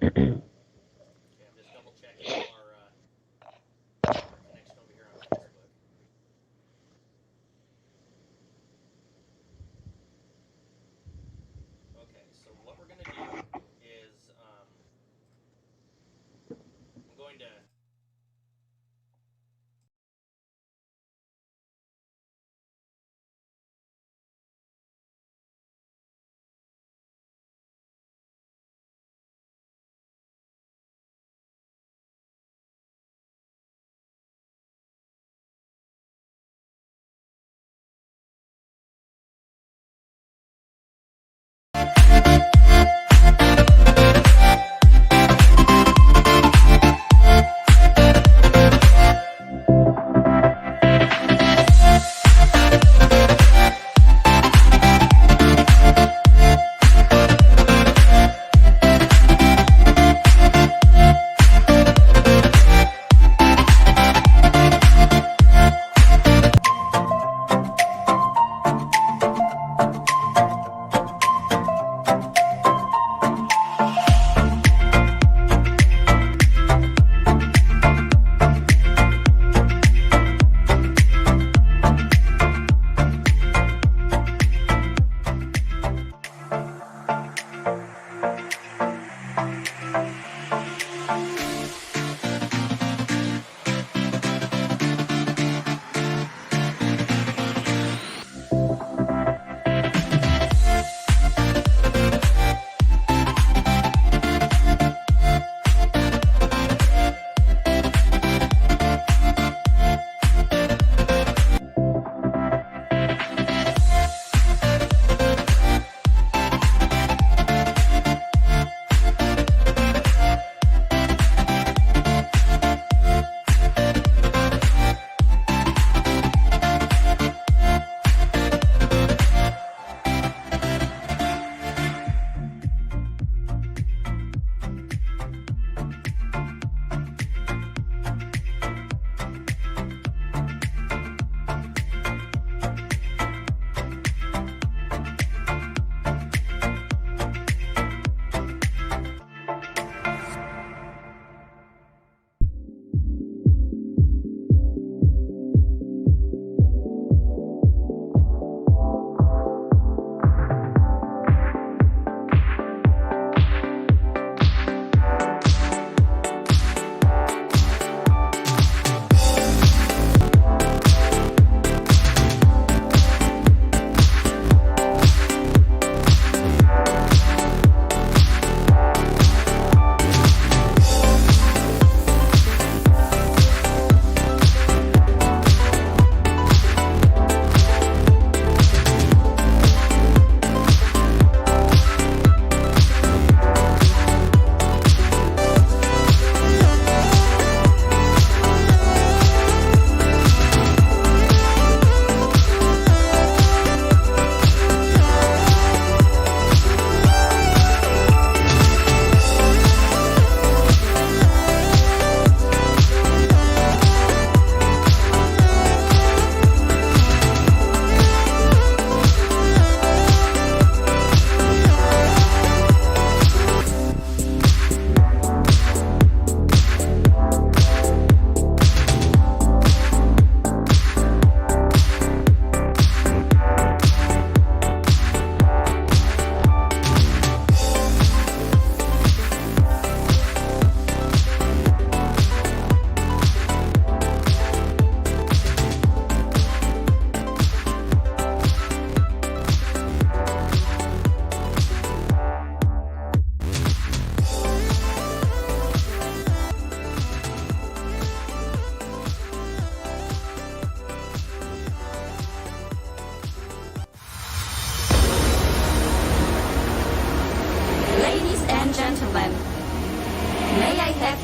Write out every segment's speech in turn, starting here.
I'm just double checking our connection over here on Facebook. Okay, so what we're going to do is I'm going to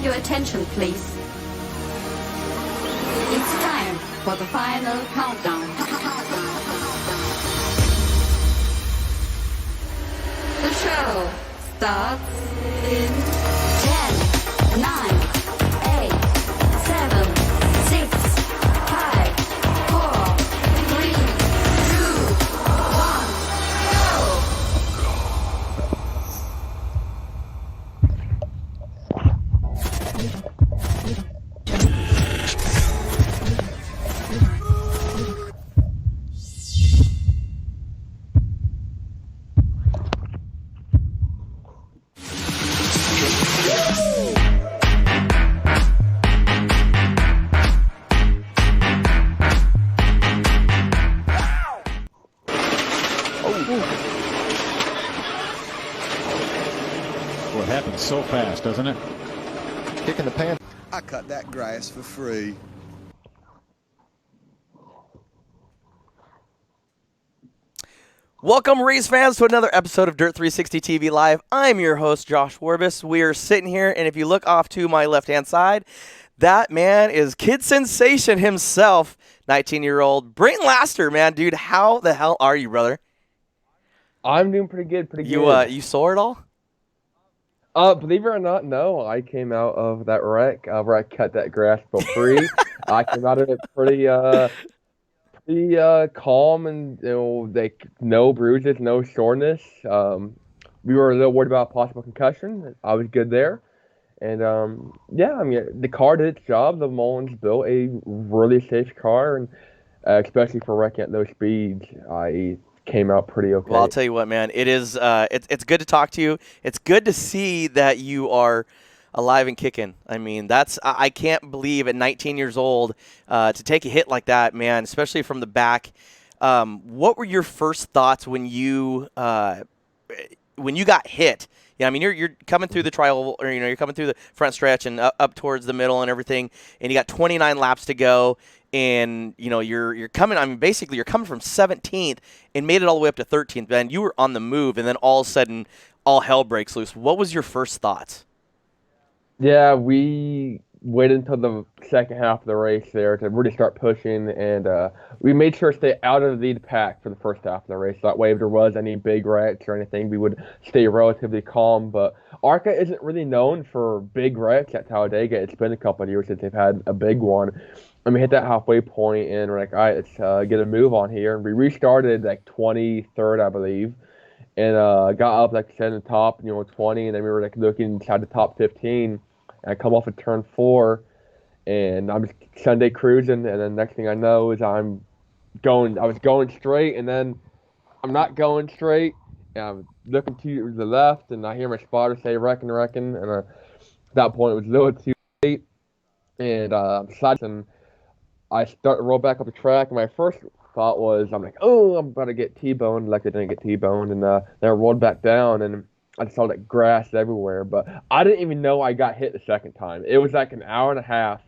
Your attention, please. It's time for the final countdown. The show starts in 10, 9, 8, 7, 6, 5, 4, 3, 2, 1, go! Well, it happens so fast, doesn't it? Kick in the pants. I cut that grass for free. Welcome, race fans, to another episode of Dirt 360 TV Live. I'm your host, Josh Warbis. We are sitting here, and if you look off to my left-hand side, that man is Kid Sensation himself, 19-year-old Brayton Laster, man. Dude, how the hell are you, brother? I'm doing pretty good. You sore at all? Believe it or not, no. I came out of that wreck where I cut that grass for free. I came out of it pretty calm, and no bruises, no soreness. We were a little worried about possible concussion. I was good there, and yeah, I mean the car did its job. The Mullins built a really safe car, and especially for wrecking at those speeds, I came out pretty okay. Well, I'll tell you what, man. It is. It's good to talk to you. It's good to see that you are alive and kicking. I mean, I can't believe at 19 years old to take a hit like that, man, especially from the back. What were your first thoughts when you got hit? Yeah, I mean, you're coming through the trial, or you're coming through the front stretch and up towards the middle and everything, and you got 29 laps to go, and you're coming. I mean, basically, you're coming from 17th and made it all the way up to 13th. Man, you were on the move, and then all of a sudden, all hell breaks loose. What was your first thoughts? Yeah, we waited until the second half of the race there to really start pushing, and we made sure to stay out of the lead pack for the first half of the race. That way, if there was any big wrecks or anything, we would stay relatively calm. But ARCA isn't really known for big wrecks at Talladega. It's been a couple of years since they've had a big one. And we hit that halfway point, and we're like, all right, let's get a move on here. And we restarted like 23rd, I believe, and got up, like I said, in the top, 20, and then we were like looking inside the top 15. And I come off of turn 4, and I'm just Sunday cruising, and then next thing I know is I was going straight, and then I'm not going straight, and I'm looking to the left, and I hear my spotter say, reckon, and at that point it was a little too late, and I start to roll back up the track, and my first thought was, I'm like, oh, I'm about to get T-boned, like I didn't get T-boned, and then I rolled back down, and I saw that grass everywhere, but I didn't even know I got hit the second time. It was like an hour and a half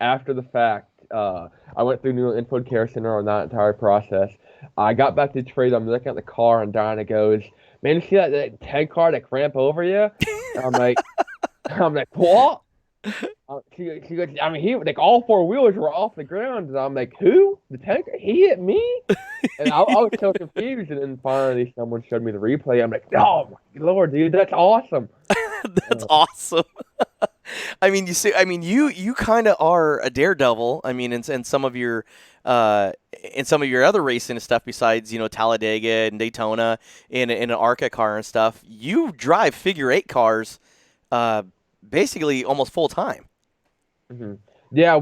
after the fact. I went through New Info Care Center on that entire process. I got back to Detroit. I'm looking at the car, and Diana goes, "Man, you see that 10 car that cramp over you?" I'm like, what? She goes, I mean, all four wheels were off the ground, and I'm like, who? The tanker? He hit me? And I was so confused, and then finally someone showed me the replay. I'm like, oh my lord, dude, that's awesome. That's awesome. I mean, you kind of are a daredevil. I mean, in some of your other racing and stuff besides Talladega and Daytona in an ARCA car and stuff. You drive figure 8 cars. Basically almost full time. Mm-hmm. Yeah,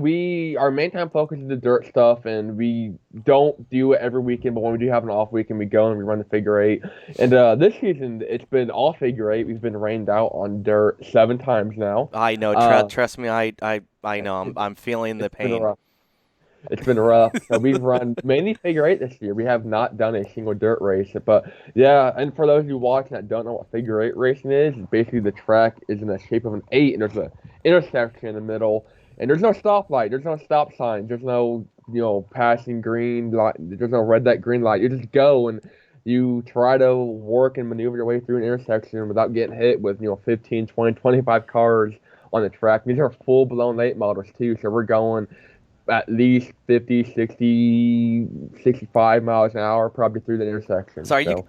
our main time focus is the dirt stuff, and we don't do it every weekend, but when we do have an off weekend, we go and we run the figure 8. And this season, it's been all figure 8. We've been rained out on dirt 7 times now. I know. Trust me, I know. I'm feeling the pain. It's been rough. So we've run mainly figure 8 this year. We have not done a single dirt race. But yeah, and for those of you watching that don't know what figure 8 racing is, basically the track is in the shape of an 8, and there's an intersection in the middle, and there's no stoplight, there's no stop sign, there's no passing green light, there's no red light, green light. You just go and you try to work and maneuver your way through an intersection without getting hit with 15, 20, 25 cars on the track. These are full-blown late models too, so we're going at least 50, 60, 65 miles an hour probably through the intersection. So it's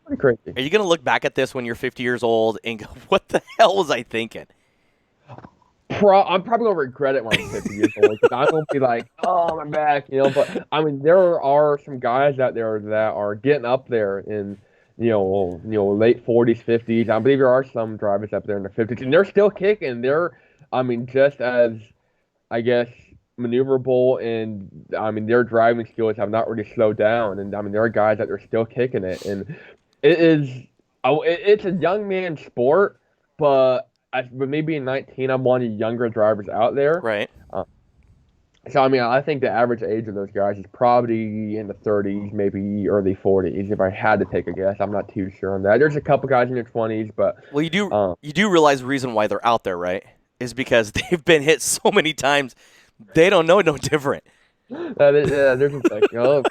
pretty crazy. Are you going to look back at this when you're 50 years old and go, what the hell was I thinking? I'm probably going to regret it when I'm 50 years old, because I'm going to be like, oh, my back, But, I mean, there are some guys out there that are getting up there in, late 40s, 50s. I believe there are some drivers up there in their 50s, and they're still kicking. They're I mean, just as I guess maneuverable, and I mean their driving skills have not really slowed down, and I mean there are guys that are still kicking it, and it is it's a young man sport, but with me being 19, I'm one of the younger drivers out there. Right. So I mean, I think the average age of those guys is probably in the 30s, maybe early 40s. If I had to take a guess, I'm not too sure on that. There's a couple guys in their 20s, but Well, you do realize the reason why they're out there, right? Is because they've been hit so many times, they don't know no different. they're just like, oh,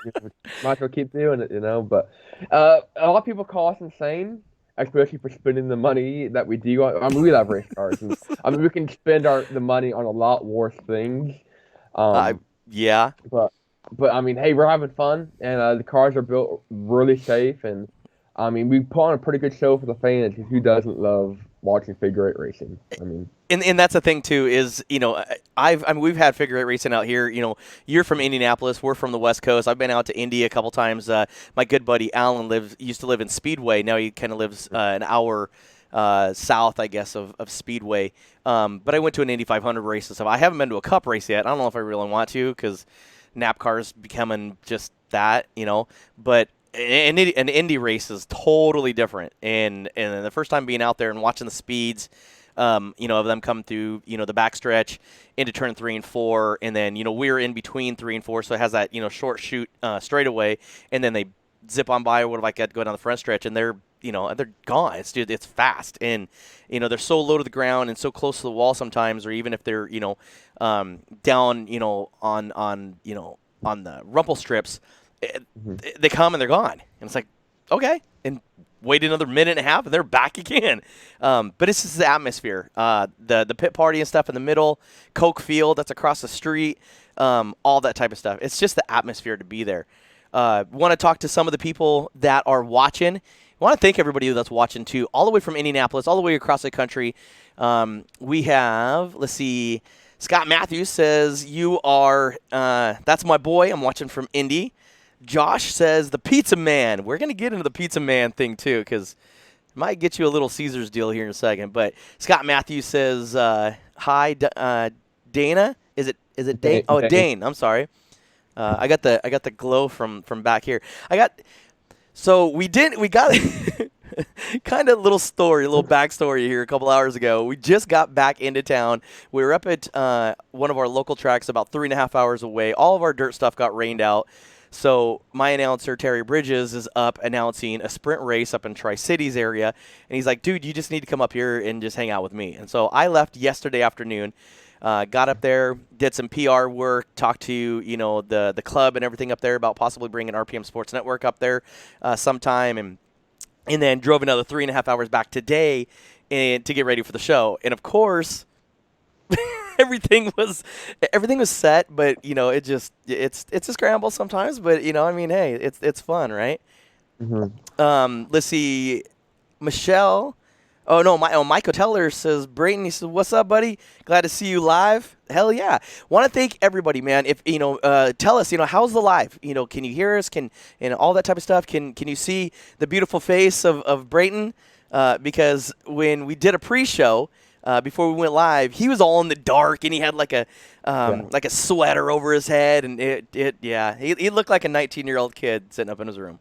might as well keep doing it, But a lot of people call us insane, especially for spending the money that we do. I mean, we love race cars. And, I mean, we can spend the money on a lot worse things. Yeah. But I mean, hey, we're having fun, and the cars are built really safe, and I mean, we put on a pretty good show for the fans. Because who doesn't love watching figure eight racing? I mean, and that's the thing too is I mean we've had figure eight racing out here. You're from Indianapolis, we're from the West Coast. I've been out to Indy a couple times. My good buddy Alan used to live in Speedway. Now he kind of lives an hour south, I guess, of Speedway. But I went to an Indy 500 race and stuff. I haven't been to a Cup race yet. I don't know if I really want to because NASCAR's becoming just that, But an Indy race is totally different. And the first time being out there and watching the speeds, of them come through, the backstretch into turn 3 and 4, and then we're in between 3 and 4, so it has that short shoot straightaway, and then they zip on by. What if I could go down the front stretch and they're gone. It's fast, and they're so low to the ground and so close to the wall sometimes, or even if they're down on the rumple strips, they come and they're gone, and it's like okay, and wait another minute and a half and they're back again. But it's just the atmosphere, the pit party and stuff in the middle, Coke Field that's across the street, all that type of stuff. It's just the atmosphere to be there. Want to talk to some of the people that are watching. I want to thank everybody that's watching too, all the way from Indianapolis, all the way across the country. We have, let's see, Scott Matthews says, you are, that's my boy. I'm watching from Indy. Josh says, the Pizza Man. We're going to get into the Pizza Man thing too, because it might get you a little Caesars deal here in a second. But Scott Matthews says, hi, Dana. Is it Dane? Oh, Dane. I'm sorry. I got the glow from back here. So we got kind of a little backstory here a couple hours ago. We just got back into town. We were up at one of our local tracks about 3.5 hours away. All of our dirt stuff got rained out. So my announcer, Terry Bridges, is up announcing a sprint race up in Tri-Cities area. And he's like, dude, you just need to come up here and just hang out with me. And so I left yesterday afternoon. Got up there, did some PR work, talked to the club and everything up there about possibly bringing RPM Sports Network up there sometime, and then drove another 3.5 hours back today to get ready for the show. And of course, everything was set, but it's a scramble sometimes. But hey, it's fun, right? Mm-hmm. Let's see, Michelle. Oh, no, Michael Teller says, Brayton, he says, what's up, buddy? Glad to see you live. Hell yeah. Want to thank everybody, man. If, tell us, how's the live? Can you hear us? And all that type of stuff. Can you see the beautiful face of Brayton? Because when we did a pre-show, before we went live, he was all in the dark, and he had like a sweater over his head, and he looked like a 19-year-old kid sitting up in his room.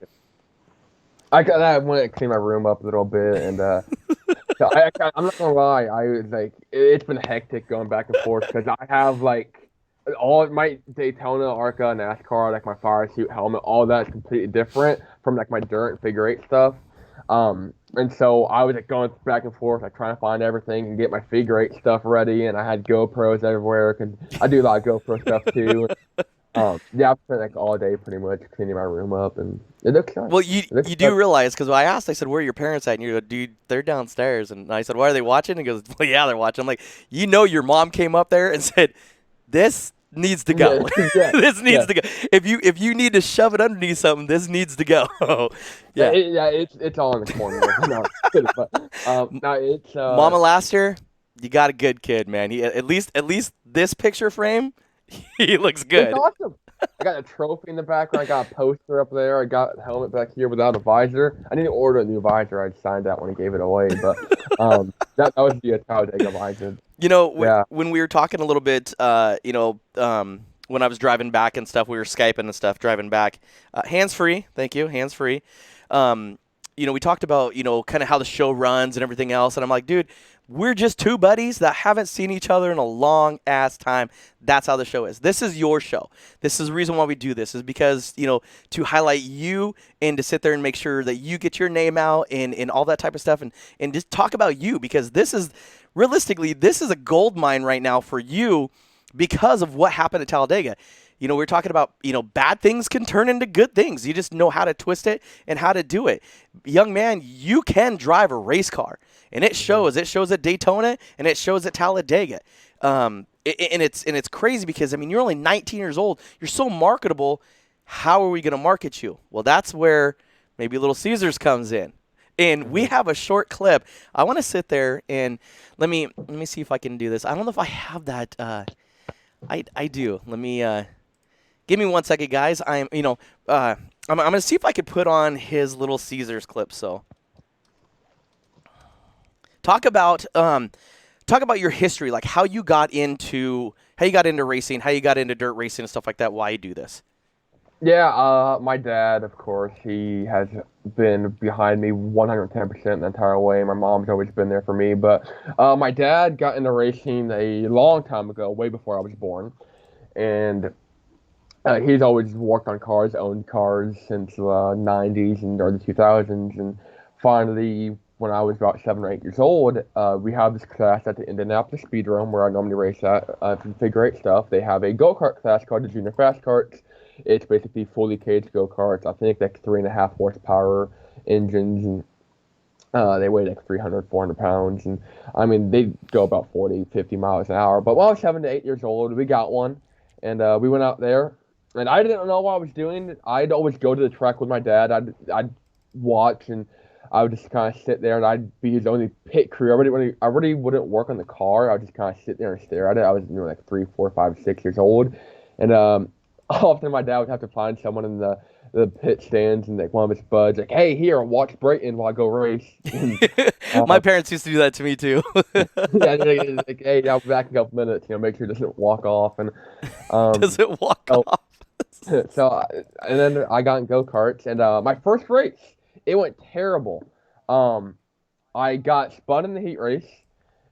I want to clean my room up a little bit, and so I'm not gonna lie. I was like, it's been hectic going back and forth because I have like all of my Daytona, ARCA, NASCAR, like my fire suit, helmet, all that is completely different from like my dirt and figure eight stuff. And so I was like going back and forth, like trying to find everything and get my figure eight stuff ready, and I had GoPros everywhere because I do a lot of GoPro stuff too. Yeah, I've spent like all day pretty much cleaning my room up, and it looks nice. Well, you do realize, because I asked, I said, where are your parents at? And you go, dude, they're downstairs. And I said, why are they watching? And he goes, well, yeah, they're watching. I'm like, your mom came up there and said, this needs to go. Yeah. This needs to go. If you need to shove it underneath something, this needs to go. Yeah. It's all in the corner. No, it's Mama Laster, you got a good kid, man. He at least this picture frame, he looks good. It's awesome. I got a trophy in the background. I got a poster up there. I got a helmet back here without a visor. I need to order a new visor. I signed that when he gave it away, but that was the Talladega visor. You know, Yeah. when we were talking a little bit, when I was driving back and stuff, we were Skyping and stuff driving back. Hands free, thank you, hands free. We talked about, kind of how the show runs and everything else. And I'm like, dude, we're just two buddies that haven't seen each other in a long ass time. That's how the show is. This is your show. This is the reason why we do this, is because, to highlight you and to sit there and make sure that you get your name out and all that type of stuff, and just talk about you, because this is a gold mine right now for you because of what happened at Talladega. We're talking about, bad things can turn into good things. You just know how to twist it and how to do it. Young man, you can drive a race car, and it shows. It shows at Daytona, and it shows at Talladega. And it's crazy because, you're only 19 years old. You're so marketable. How are we going to market you? Well, that's where maybe Little Caesars comes in. And we have a short clip. I want to sit there and let me see if I can do this. I don't know if I have that. I do. Let me give me 1 second, guys. I'm gonna see if I could put on his Little Caesars clip. So talk about your history, like how you got into racing, how you got into dirt racing and stuff like that. Why you do this? Yeah, my dad, of course, he has been behind me 110% the entire way. My mom's always been there for me. But my dad got into racing a long time ago, way before I was born. And he's always worked on cars, owned cars since the 90s and early 2000s. And finally, when I was about 7 or 8 years old, we have this class at the Indianapolis Speedrome where I normally race at for figure eight stuff. They have a go-kart class called the Junior Fast Karts. It's basically fully caged go-karts. I think like 3.5 horsepower engines, and they weigh like 300, 400 pounds. And they go about 40, 50 miles an hour. But when I was 7 to 8 years old, we got one, and we went out there. And I didn't know what I was doing. I'd always go to the track with my dad. I'd watch, and I would just kind of sit there, and I'd be his only pit crew. I really wouldn't work on the car. I would just kind of sit there and stare at it. I was like 3, 4, 5, 6 years old, and often my dad would have to find someone in the pit stands and like one of his buds, like, hey, here, watch Brayton while I go race. And, My parents used to do that to me too. yeah, like, hey, I'll be back in a couple minutes. Make sure it doesn't walk off. And Does it walk off? So, and then I got in go-karts, and my first race, it went terrible. I got spun in the heat race,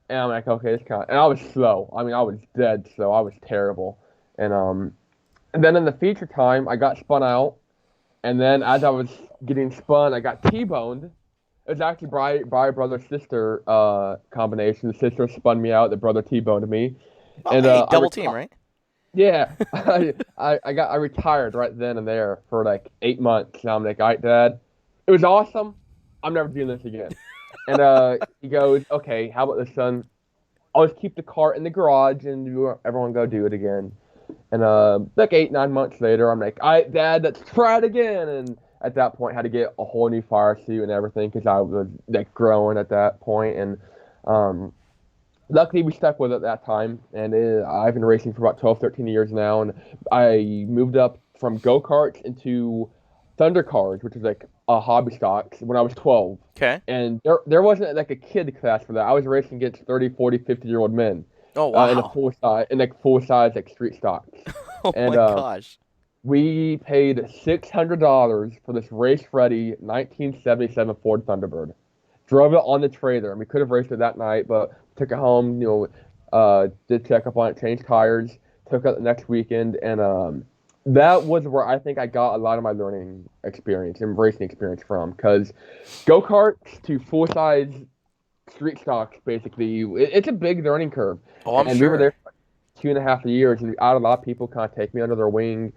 and I'm like, okay, and I was slow. I was dead slow. I was terrible. And then in the feature time, I got spun out, and then as I was getting spun, I got T-boned. It was actually brother-sister combination. The sister spun me out, the brother T-boned me. Oh, and hey, double team, right? Yeah, I retired right then and there for like 8 months. And I'm like, all right, Dad, it was awesome. I'm never doing this again. And he goes, okay, how about this, son? I'll just keep the car in the garage and everyone go do it again. And like 8, 9 months later, I'm like, all right, Dad, let's try it again. And at that point, I had to get a whole new fire suit and everything because I was like growing at that point. And luckily, we stuck with it at that time, and I've been racing for about 12, 13 years now, and I moved up from go-karts into Thunder cars, which is like a hobby stock, when I was 12. Okay. And there wasn't like a kid class for that. I was racing against 30, 40, 50-year-old men. Oh, wow. In a full-size like street stocks. Oh, and, my gosh. We paid $600 for this race-ready 1977 Ford Thunderbird. Drove it on the trailer, and we could have raced it that night, but took it home, did check up on it, changed tires, took it the next weekend, and that was where I think I got a lot of my learning experience and racing experience from, because go-karts to full-size street stocks, basically, it's a big learning curve. Oh, I'm and sure. We were there for 2.5 years, and I had a lot of people kind of take me under their wing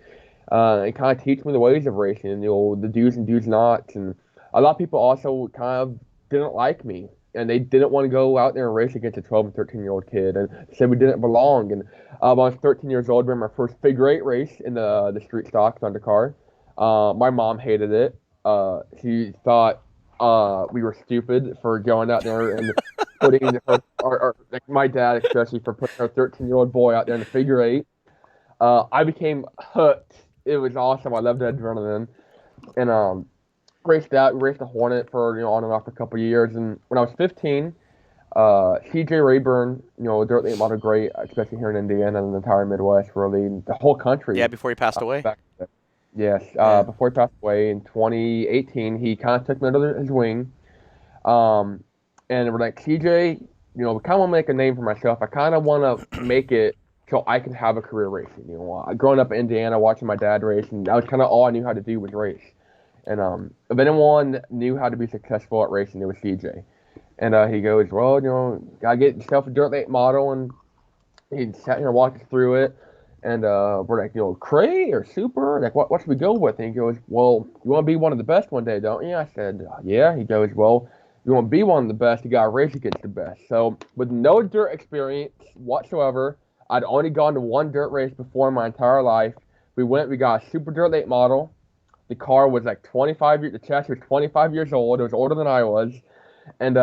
and kind of teach me the ways of racing, the do's and do's nots, and a lot of people also kind of didn't like me, and they didn't want to go out there and race against a 12 and 13-year-old kid, and said we didn't belong. And when I was 13 years old, we ran my first figure eight race in the street stock Thunder car. My mom hated it. She thought we were stupid for going out there and putting like my dad especially, for putting our 13-year-old boy out there in the figure eight. I became hooked. It was awesome. I loved the adrenaline, and raced a Hornet for on and off for a couple of years. And when I was 15, CJ Rayburn, dirt late model great, especially here in Indiana and the entire Midwest, really the whole country. Yeah, before he passed away. Yes, Yeah. before he passed away in 2018, he kind of took me under his wing. And we're like, CJ, we kind of want to make a name for myself. I kind of want to make it so I can have a career racing. Growing up in Indiana, watching my dad race, and that was kind of all I knew how to do was race. And if anyone knew how to be successful at racing, it was CJ. And he goes, well, gotta get yourself a dirt late model, and he sat here and walked us through it. And we're like, Cray or Super? Like, what should we go with? And he goes, well, you want to be one of the best one day, don't you? I said, yeah. He goes, well, you want to be one of the best, you got to race against the best. So with no dirt experience whatsoever, I'd only gone to one dirt race before in my entire life. We got a Super dirt late model. The car was like 25 years, the chassis was 25 years old. It was older than I was. And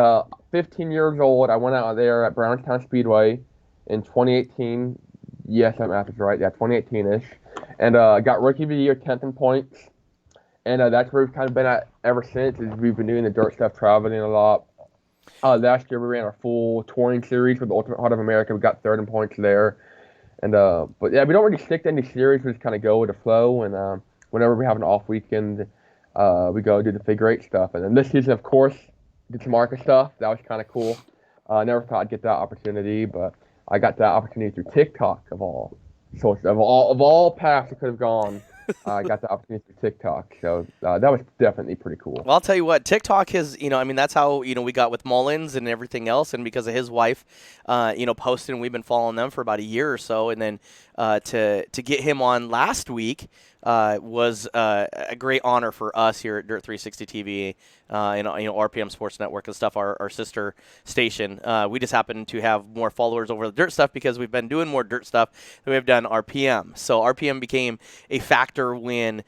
15 years old, I went out there at Brownstown Speedway in 2018. Yes, I'm after right. Yeah, 2018-ish. And got Rookie of the Year, 10th in points. And that's where we've kind of been at ever since. Is we've been doing the dirt stuff, traveling a lot. Last year we ran our full touring series with the Ultimate Heart of America. We got 3rd in points there. And but yeah, we don't really stick to any series. We just kind of go with the flow. And whenever we have an off weekend, we go do the figure 8 stuff. And then this season, of course, did some ARCA stuff. That was kind of cool. I never thought I'd get that opportunity, but I got that opportunity through TikTok of all sorts of all paths I could have gone. I got the opportunity through TikTok, so that was definitely pretty cool. Well, I'll tell you what, TikTok has, that's how, we got with Mullins and everything else, and because of his wife, posting, we've been following them for about a year or so, and then to get him on last week was a great honor for us here at Dirt 360 TV, RPM Sports Network and stuff, our sister station. We just happen to have more followers over the dirt stuff because we've been doing more dirt stuff than we've done RPM. So RPM became a factor when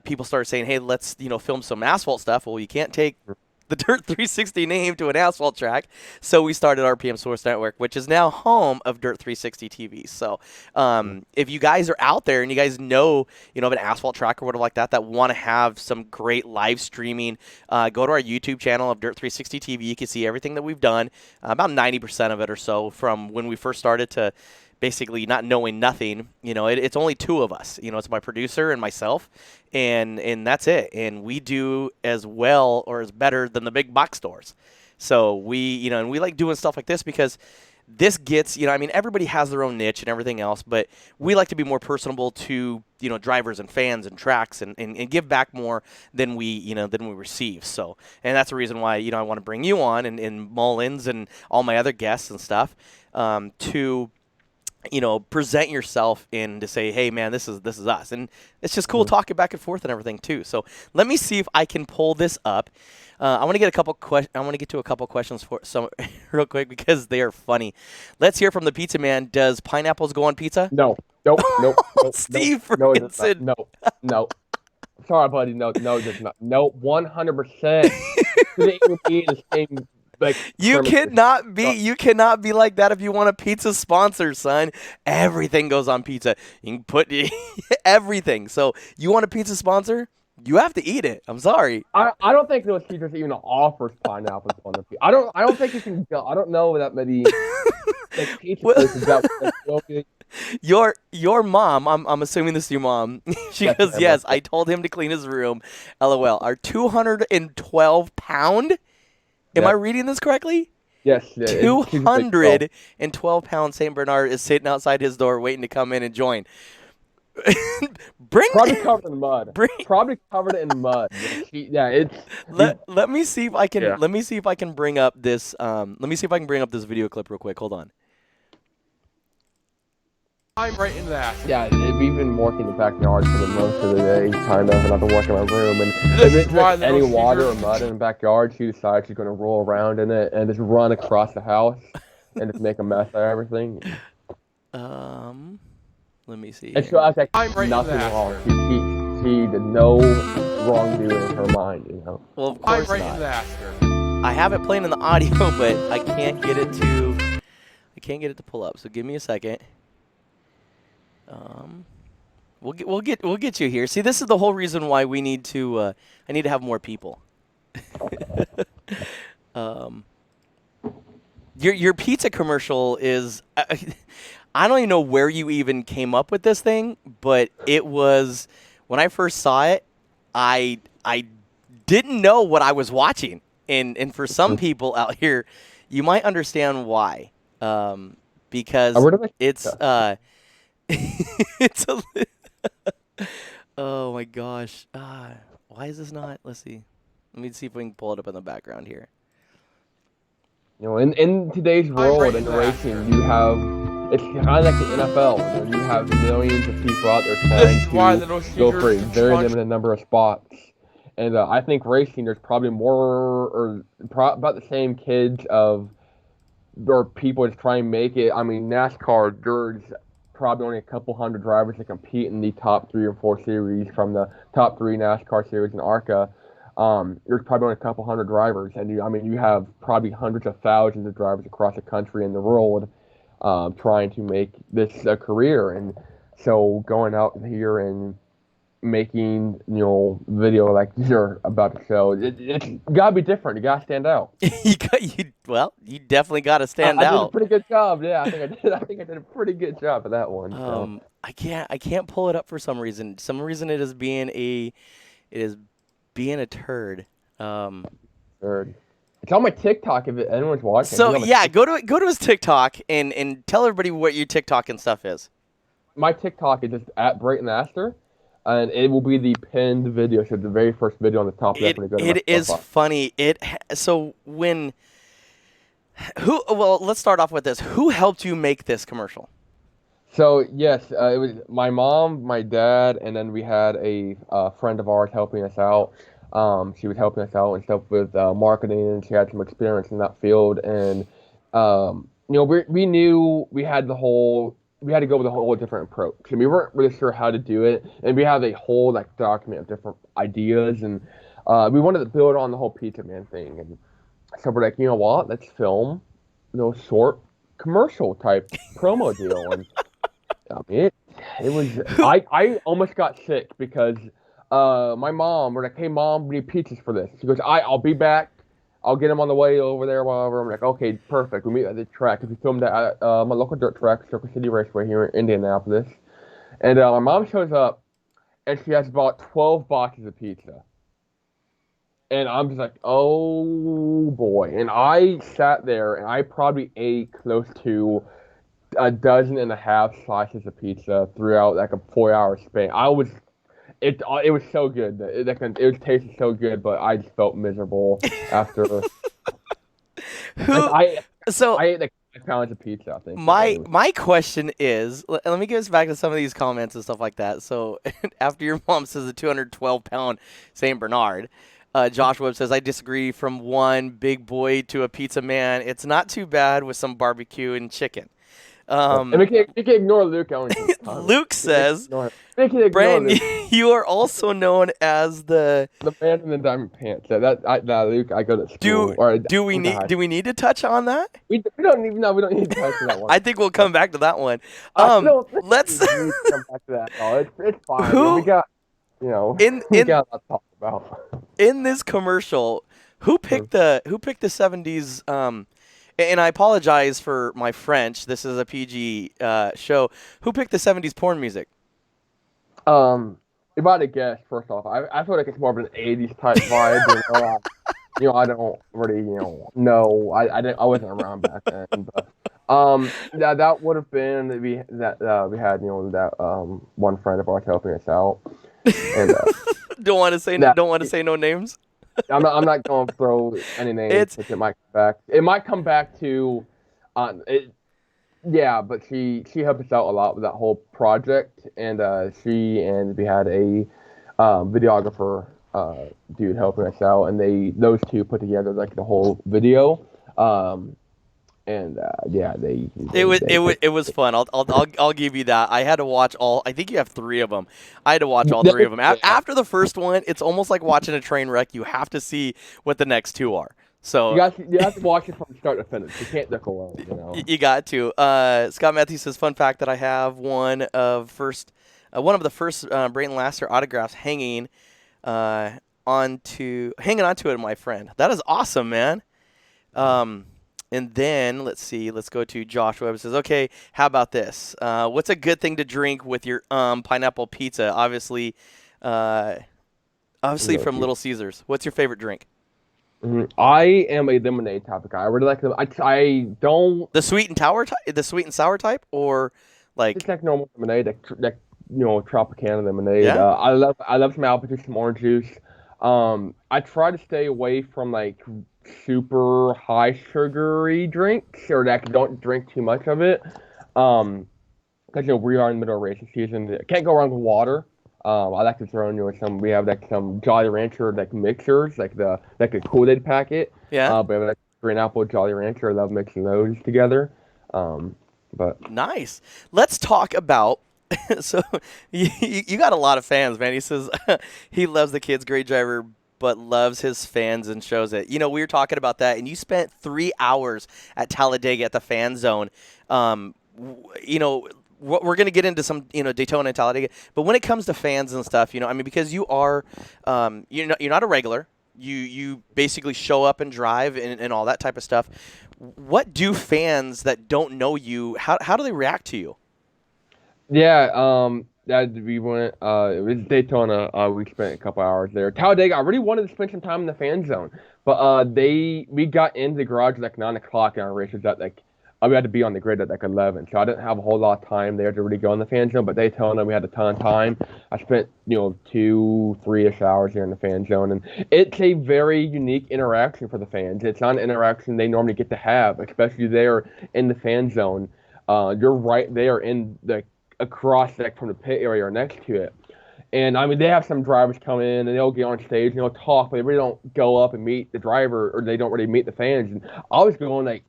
people started saying, hey, let's, film some asphalt stuff. Well, you can't take the Dirt 360 name to an asphalt track. So we started RPM Sports Network, which is now home of Dirt 360 TV. So if you guys are out there and you guys know, of an asphalt track or whatever like that want to have some great live streaming, go to our YouTube channel of Dirt 360 TV. You can see everything that we've done, about 90% of it or so from when we first started to basically not knowing nothing. It's only 2 of us. It's my producer and myself, and that's it. And we do as well or as better than the big box stores. So we, and we like doing stuff like this because this gets, everybody has their own niche and everything else, but we like to be more personable to, drivers and fans and tracks and give back more than we receive. So, and that's the reason why, I want to bring you on and Mullins and all my other guests and stuff to present yourself and to say, hey man, this is us. And it's just cool talking back and forth and everything too. So let me see if I can pull this up. I want to get to a couple questions for some real quick because they are funny. Let's hear from the pizza man. Does pineapples go on pizza? No. Nope. Steve Ferguson. No. Sorry, buddy. No, it does not. No, 100%. It would be the same. You cannot be like that if you want a pizza sponsor, son. Everything goes on pizza. You can put everything. So you want a pizza sponsor? You have to eat it. I'm sorry. I don't think those pizzas even offers pineapples on the pizza. I don't think you can go. I don't know that many pizza places that your mom, I'm assuming this is your mom. She goes, yes, I told him to clean his room. LOL. Our 212 pound. Am I reading this correctly? Yes. 212-pound St. Bernard is sitting outside his door waiting to come in and join. Probably covered in mud. Probably covered in mud. Yeah, let me see if I can. Yeah. Let me see if I can bring up this. Let me see if I can bring up this video clip real quick. Hold on. I'm right into that. Yeah, we've been working in the backyard for the most of the day, kind of, and I've been working in my room. And if it's any water or mud in the backyard, she decides she's going to roll around in it and just run across the house and just make a mess of everything. Let me see. And so I was like, nothing wrong. She did no wrongdoing in her mind, Well, of course I'm right into that. I have it playing in the audio, but I can't get it to pull up. So give me a second. We'll get you here. See, this is the whole reason why we need to. I need to have more people. Your pizza commercial is. I don't even know where you even came up with this thing, but it was when I first saw it. I didn't know what I was watching, and for some people out here, you might understand why. Because Where did I it's that? it's a. Oh my gosh! Why is this not? Let's see. Let me see if we can pull it up in the background here. You know, in today's world in racing, you have it's kind of like the NFL, where you have millions of people out there This is why trying the to most go for a secret very bunch- limited number of spots. And I think racing, there's probably more or about the same kids of or people just try and make it. I mean, NASCAR, there's probably only a couple hundred drivers that compete in the top 3 or 4 series from the top 3 NASCAR series in ARCA. There's probably only a couple hundred drivers, and you have probably hundreds of thousands of drivers across the country and the world trying to make this a career. And so going out here and making video like you're about to show, it's gotta be different. You gotta stand out. You definitely got to stand I did a out. pretty good job. Yeah, I think I did. I think I did a pretty good job of that one. So. I can't pull it up for some reason. Some reason it is being a turd. Third. It's on my TikTok if anyone's watching. So yeah, TikTok. go to his TikTok and tell everybody what your TikTok and stuff is. My TikTok is just at Brayton Aster, and it will be the pinned video. So the very first video on the top left when you go to my It is profile. funny. Well, let's start off with this. Who helped you make this commercial? So yes, it was my mom, my dad, and then we had a friend of ours helping us out. She was helping us out and stuff with marketing, and she had some experience in that field. And we knew we had to go with a whole different approach, and we weren't really sure how to do it. And we have a whole document of different ideas, and we wanted to build on the whole Pizza Man thing. And so we're like, you know what? Let's film, short commercial type promo deal. And I mean, it was. I almost got sick because my mom, we're like, hey mom, we need pizzas for this. She goes, I'll be back. I'll get them on the way over there. Whatever. I'm like, okay, perfect. We meet at the track. We filmed at my local dirt track, Circle City Raceway here in Indianapolis. And my mom shows up, and she has about 12 boxes of pizza. And I'm just like, oh boy. And I sat there, and I probably ate close to a dozen and a half slices of pizza throughout a 4-hour span. It was so good. It tasted so good, but I just felt miserable after. I ate 5 pounds of pizza, I think. My question is, let me get us back to some of these comments and stuff like that. So after your mom says a 212-pound Saint Bernard, Josh Webb says, I disagree. From one big boy to a pizza man, it's not too bad with some barbecue and chicken. And we can ignore Luke. Luke says, Brandon, you are also known as the man in the diamond pants. Luke, I go to school. Do we need to touch on that? We don't even know. We don't need to touch on that one. I think we'll come back to that one. Let's come back to that. Oh, it's fine. We got we got a lot to talk about. In this commercial, who picked the 70s? And I apologize for my French. This is a PG show. Who picked the 70s porn music? If I had to guess, first off, I feel like it's more of an 80s type vibe. I don't really, know. I wasn't around back then. But that would have been we had that one friend of ours helping us out. And don't want to say no names. I'm not going to throw any names. It might come back. It might come back to, yeah. But she helped us out a lot with that whole project, and we had a videographer dude helping us out, and those two put together the whole video. It was fun. I'll give you that. I had to watch all. I think you have 3 of them. I had to watch all 3 of them. After the first one, it's almost like watching a train wreck. You have to see what the next 2 are. So you have to watch it from start to finish. You can't look alone. You got to. Scott Matthews says, fun fact that I have one of the first Brayton Laster autographs hanging onto it, my friend. That is awesome, man. And then let's see. Let's go to Joshua. It says, "Okay, how about this? What's a good thing to drink with your pineapple pizza? Obviously from Little Caesars. What's your favorite drink? I am a lemonade type of guy. I really like them. I don't. The sweet and sour type, or like It's like normal lemonade, like Tropicana lemonade. Yeah? I love some apple juice, some orange juice. I try to stay away from like super high sugary drinks or that don't drink too much of it. Because we are in the middle of racing season. Can't go wrong with water. I like to throw in some. We have like some Jolly Rancher like mixers, like a Kool-Aid packet. Yeah. We have like green apple Jolly Rancher. I love mixing those together. But Nice. Let's talk about. So you got a lot of fans, man. He says he loves the kid's great driver, but loves his fans and shows it. We were talking about that, and you spent 3 hours at Talladega at the fan zone. We're going to get into some, Daytona and Talladega, but when it comes to fans and stuff, because you are, you're not a regular. You basically show up and drive and all that type of stuff. What do fans that don't know you, how do they react to you? yeah, we went. It was Daytona. We spent a couple hours there. Talladega. I really wanted to spend some time in the fan zone, but we got into the garage at like 9 o'clock, and our race was at like. We had to be on the grid at like 11, so I didn't have a whole lot of time there to really go in the fan zone. But Daytona, we had a ton of time. I spent 2-3-ish hours here in the fan zone, and it's a very unique interaction for the fans. It's not an interaction they normally get to have, especially there in the fan zone. You're right there in the across from the pit area or next to it. And they have some drivers come in and they'll get on stage and they'll talk, but they really don't go up and meet the driver, or they don't really meet the fans. And I was going like.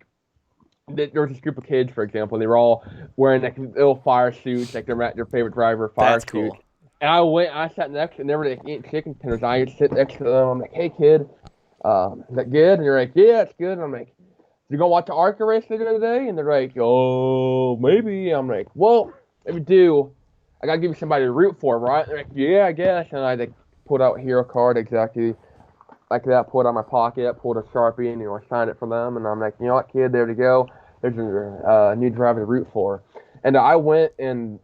There was this group of kids, for example, and they were all wearing like little fire suits, like their favorite driver fire That's suit. cool. And I sat next, and they were like eating chicken tenders. I sit next to them. I'm like, "Hey, kid, is that good?" And you're like, "Yeah, it's good." And I'm like, "You gonna watch the ARCA race later today?" And they're like, "Oh, maybe." I'm like, "Well, if you do, I gotta give you somebody to root for, right?" They're like, "Yeah, I guess." And I like pulled out a hero card exactly like that, pulled it out of my pocket, pulled a Sharpie, and I signed it for them. And I'm like, "You know what, kid? There to go. There's a new driver to root for." And I went and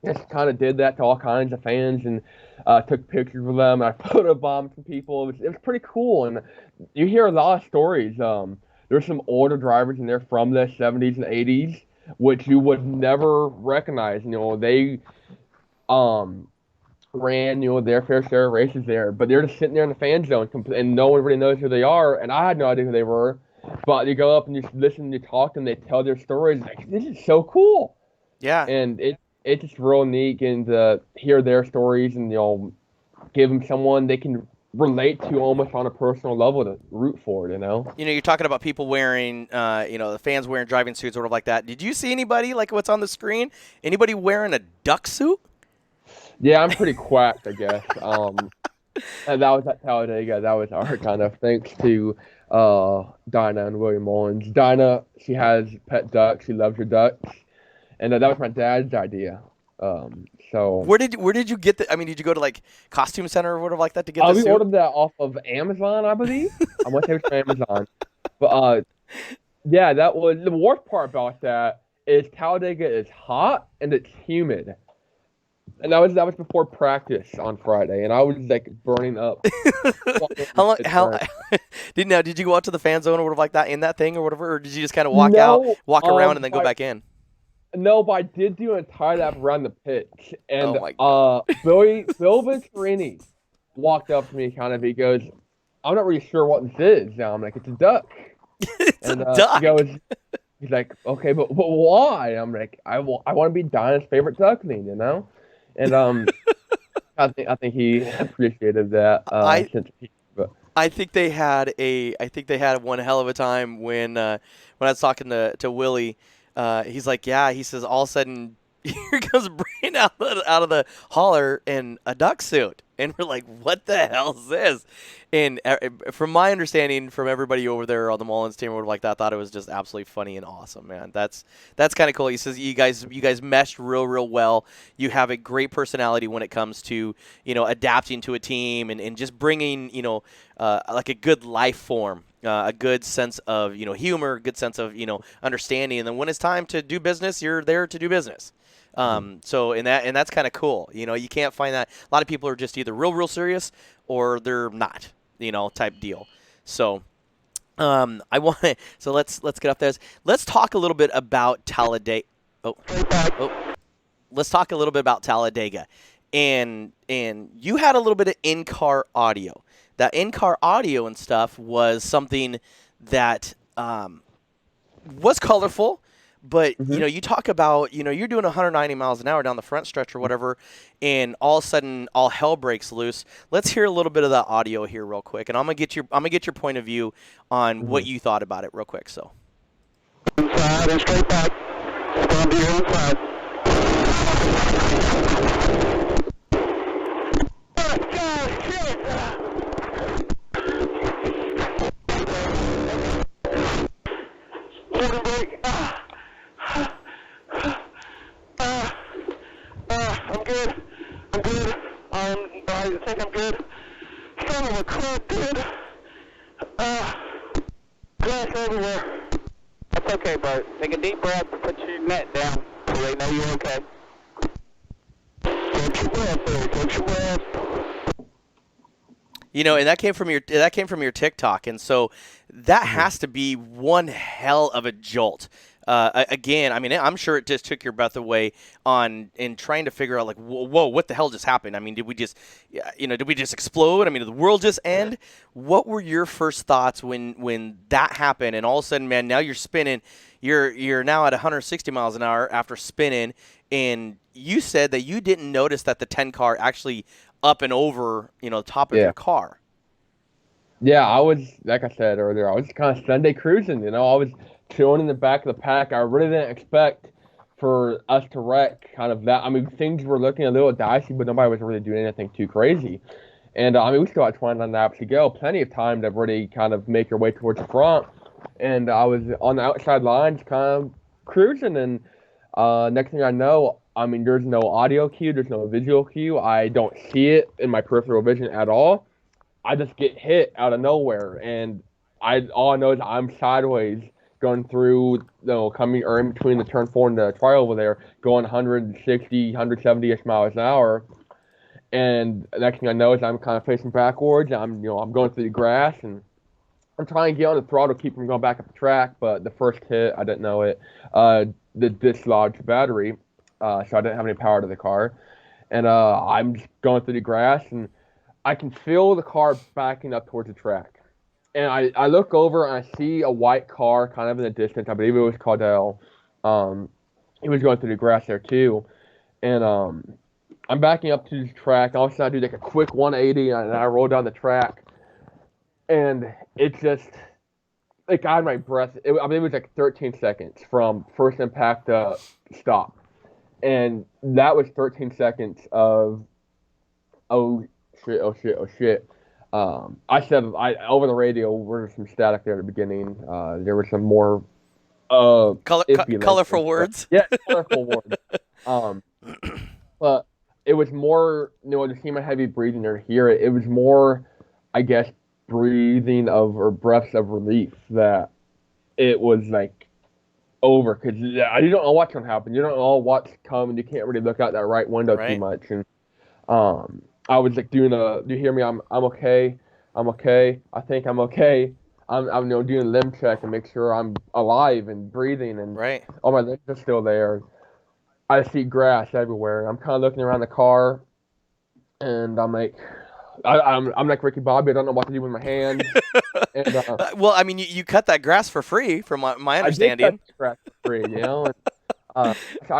just kind of did that to all kinds of fans and took pictures with them. I photobombed some people. It was pretty cool. And you hear a lot of stories. There's some older drivers in there from the 70s and 80s, which you would never recognize. They ran, their fair share of races there, but they're just sitting there in the fan zone, and no one really knows who they are, and I had no idea who they were. But you go up and you listen, you talk to them, they tell their stories. Like, this is so cool. Yeah. And it's just real neat getting to hear their stories and give them someone they can relate to almost on a personal level to root for. You're talking about people wearing, the fans wearing driving suits, sort of like that. Did you see anybody like what's on the screen? Anybody wearing a duck suit? Yeah, I'm pretty quacked, I guess. And that was at Talladega. That was our kind of thanks to Dinah and William Mullins. Dinah, she has pet ducks. She loves her ducks, and that was my dad's idea. So where did you get the? Did you go to like Costume Center or whatever like that to get the we suit? ordered that off of Amazon, I believe. I want to say it was from Amazon, but yeah, that was the worst part about that is Talladega is hot and it's humid. And that was before practice on Friday, and I was like burning up. Did you go out to the fan zone or whatever like that in that thing or whatever, or did you just kind of walk around and then go back in? No, but I did do an entire lap around the pitch, and Oh my God. Bill Venturini walked up to me, he goes, "I'm not really sure what this is." Now I'm like, "It's a duck." It's a duck. He's like, "Okay, but why?" I'm like, I want to be Dinah's favorite duckling, And I think he appreciated that. I think they had one hell of a time when I was talking to Willie. He's like, yeah. He says all of a sudden here comes Brian out of the hauler in a duck suit, and we're like, what the hell is this? And from my understanding, from everybody over there on the Mullins team or like that, thought it was just absolutely funny and awesome, man. That's kind of cool. He says you guys meshed real well. You have a great personality when it comes to adapting to a team and just bringing like a good life form a good sense of humor, good sense of understanding, and then when it's time to do business, you're there to do business. So and that's kind of cool. You can't find that. A lot of people are just either real serious or they're not. Type deal. So. I want so let's get off this. Let's talk a little bit about Talladega. Let's talk a little bit about Talladega, and you had a little bit of in-car audio. That in-car audio and stuff was something that was colorful, but you talk about you're doing 190 miles an hour down the front stretch or whatever, and all of a sudden all hell breaks loose. Let's hear a little bit of that audio here real quick, and I'm gonna get your point of view on what you thought about it real quick. So inside and straight back. From the inside. I'm good. I think I'm good. Son of a crap, dude. Glass everywhere. That's okay, Bart. Take a deep breath and put your net down so they know you're okay. Take your breath there. Take your breath. and that came from your TikTok, and so that has to be one hell of a jolt. Again, I mean, I'm sure it just took your breath away in trying to figure out, like, whoa, what the hell just happened? I mean, did we just explode? I mean, did the world just end? What were your first thoughts when that happened? And all of a sudden, man, now you're spinning. You're now at 160 miles an hour after spinning, and you said that you didn't notice that the 10 car actually up and over, the top of your car. Yeah, I was, like I said earlier, I was kind of Sunday cruising, I was chilling in the back of the pack. I really didn't expect for us to wreck kind of that. I mean, things were looking a little dicey, but nobody was really doing anything too crazy. And, we still had 29 laps to go, plenty of time to really kind of make your way towards the front. And I was on the outside lines kind of cruising, and next thing I know, I mean, there's no audio cue, there's no visual cue. I don't see it in my peripheral vision at all. I just get hit out of nowhere, and all I know is I'm sideways going through, coming or in between the turn 4 and the tri over there, going 160, 170-ish miles an hour. And the next thing I know is I'm kind of facing backwards. I'm going through the grass, and I'm trying to get on the throttle, keep from going back up the track. But the first hit, I didn't know it, the dislodged battery, so I didn't have any power to the car. And I'm just going through the grass, and I can feel the car backing up towards the track. And I look over and I see a white car kind of in the distance. I believe it was Caudell. He was going through the grass there too. And I'm backing up to the track. All of a sudden I do like a quick 180 and I roll down the track. And it just, like, I had my breath. I believe it was like 13 seconds from first impact to stop. And that was 13 seconds of, oh shit. I said over the radio, there was some static there at the begining. There were some more colorful words. Yeah, colorful words. But it was more, to see my heavy breathing or hear it, it was more, I guess, breathing or breaths of relief that it was like over, because you don't know what's gonna happen. You don't know what's coming. You can't really look out that right window too much. And I was like doing do you hear me? I'm okay. I think I'm okay. I'm doing a limb check and make sure I'm alive and breathing, and all my limbs are still there. I see grass everywhere. I'm kind of looking around the car, and I'm like, I'm like Ricky Bobby. I don't know what to do with my hand. And, well, I mean, you cut that grass for free, from my understanding. I did cut the grass for free, And, I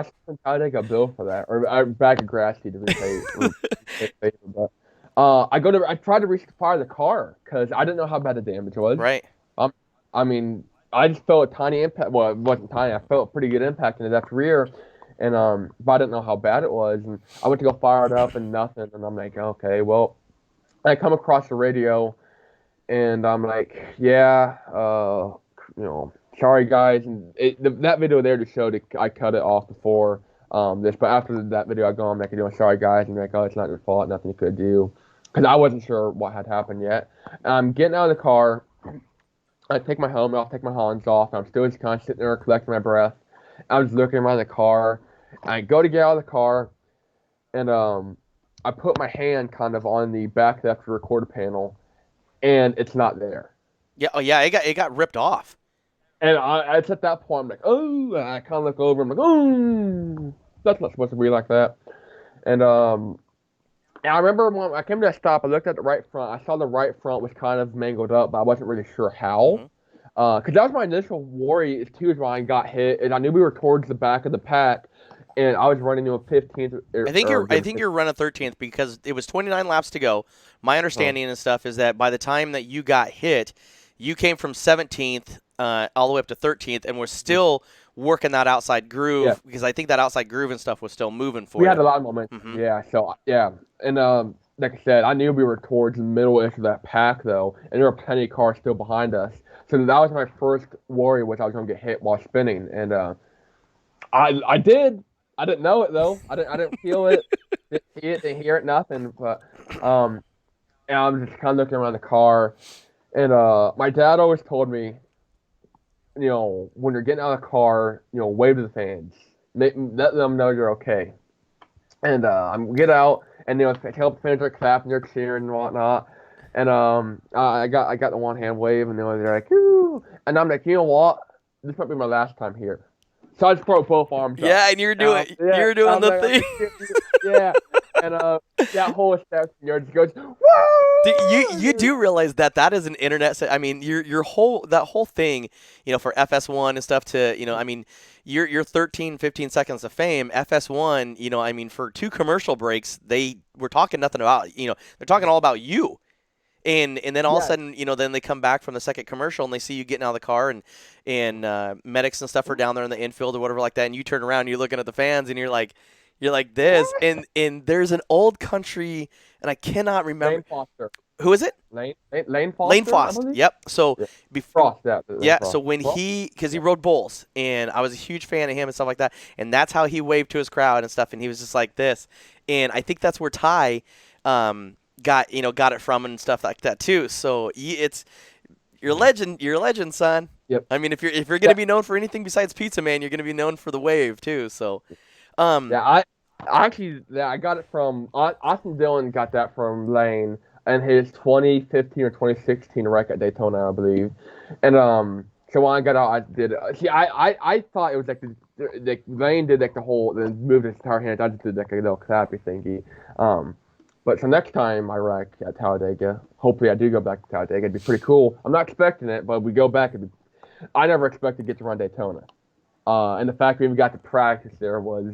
should probably take a bill for that, or a bag of grass seed to repay. But I tried to reach the fire of the car because I didn't know how bad the damage was. Right. I mean, I just felt a tiny impact. Well, it wasn't tiny. I felt a pretty good impact in the left rear, and but I didn't know how bad it was. And I went to go fire it up, and nothing. And I'm like, okay, well, I come across the radio, and I'm like, yeah, sorry guys. And that video there just showed I cut it off before this, but after that video I go, I'm like, sorry guys, and they're like, oh, it's not your fault, nothing you could do, because I wasn't sure what had happened yet. I'm getting out of the car, I take my helmet off, take my Hans off, and I'm still just kind of sitting there collecting my breath. I was looking around the car, and I go to get out of the car, and I put my hand kind of on the back left recorder panel, and it's not there. Yeah. Oh yeah. It got ripped off. And it's at that point I'm like, oh, and I kind of look over, I'm like, oh, that's not supposed to be like that. And I remember when I came to that stop, I looked at the right front. I saw the right front was kind of mangled up, but I wasn't really sure how. Because that was my initial worry, too, is when I got hit, and I knew we were towards the back of the pack, and I was running to a 15th. I think you're running 13th because it was 29 laps to go. My understanding and stuff is that by the time that you got hit, you came from 17th all the way up to 13th, and we're still working that outside groove because I think that outside groove and stuff was still moving for you. We had a lot of momentum. Yeah. So and like I said, I knew we were towards the middle-ish of that pack though, and there were plenty of cars still behind us. So that was my first worry, was I was going to get hit while spinning, and I did. I didn't know it though. I didn't feel it, didn't see it, didn't hear it, nothing. But and I was just kind of looking around the car, and my dad always told me, you know, when you're getting out of the car, you know, wave to the fans, let them know you're okay. And I get out, and you know, help the fans are clapping, they're cheering and whatnot. And I got the one hand wave, and they're like, "Ooh!" And I'm like, you know what? This might be my last time here. So I just broke both arms up. Yeah, and you're doing the thing. Yeah, and that whole step, just goes, woo! You do realize that is an internet. I mean, your whole thing, you know, for FS1 and stuff to, you know, I mean, your 13, 15 seconds of fame, FS1, you know, I mean, for 2 commercial breaks, they were talking nothing about, you know, they're talking all about you. And then all of a sudden, you know, then they come back from the second commercial and they see you getting out of the car and medics and stuff are down there in the infield or whatever like that, and you turn around and you're looking at the fans and you're like this, and there's an old country, and I cannot remember. Lane Foster. Who is it? Lane Foster. Lane Foster. Yep. So before, Frost, so when because he rode bulls, and I was a huge fan of him and stuff like that, and that's how he waved to his crowd and stuff, and he was just like this, and I think that's where Ty got it from and stuff like that too. So you're a legend, son. Yep. I mean, if you're gonna be known for anything besides Pizza Man, you're gonna be known for the wave too. So, I got it from Austin Dillon. Got that from Lane and his 2015 or 2016 wreck at Daytona, I believe. And so when I got out, I did. I thought it was like the Lane did like the whole, then moved his entire hand. I just did like a little clappy thingy. But so next time I wreck at Talladega, hopefully I do go back to Talladega. It'd be pretty cool. I'm not expecting it, but we go back. I never expected to get to run Daytona. And the fact we even got to practice there was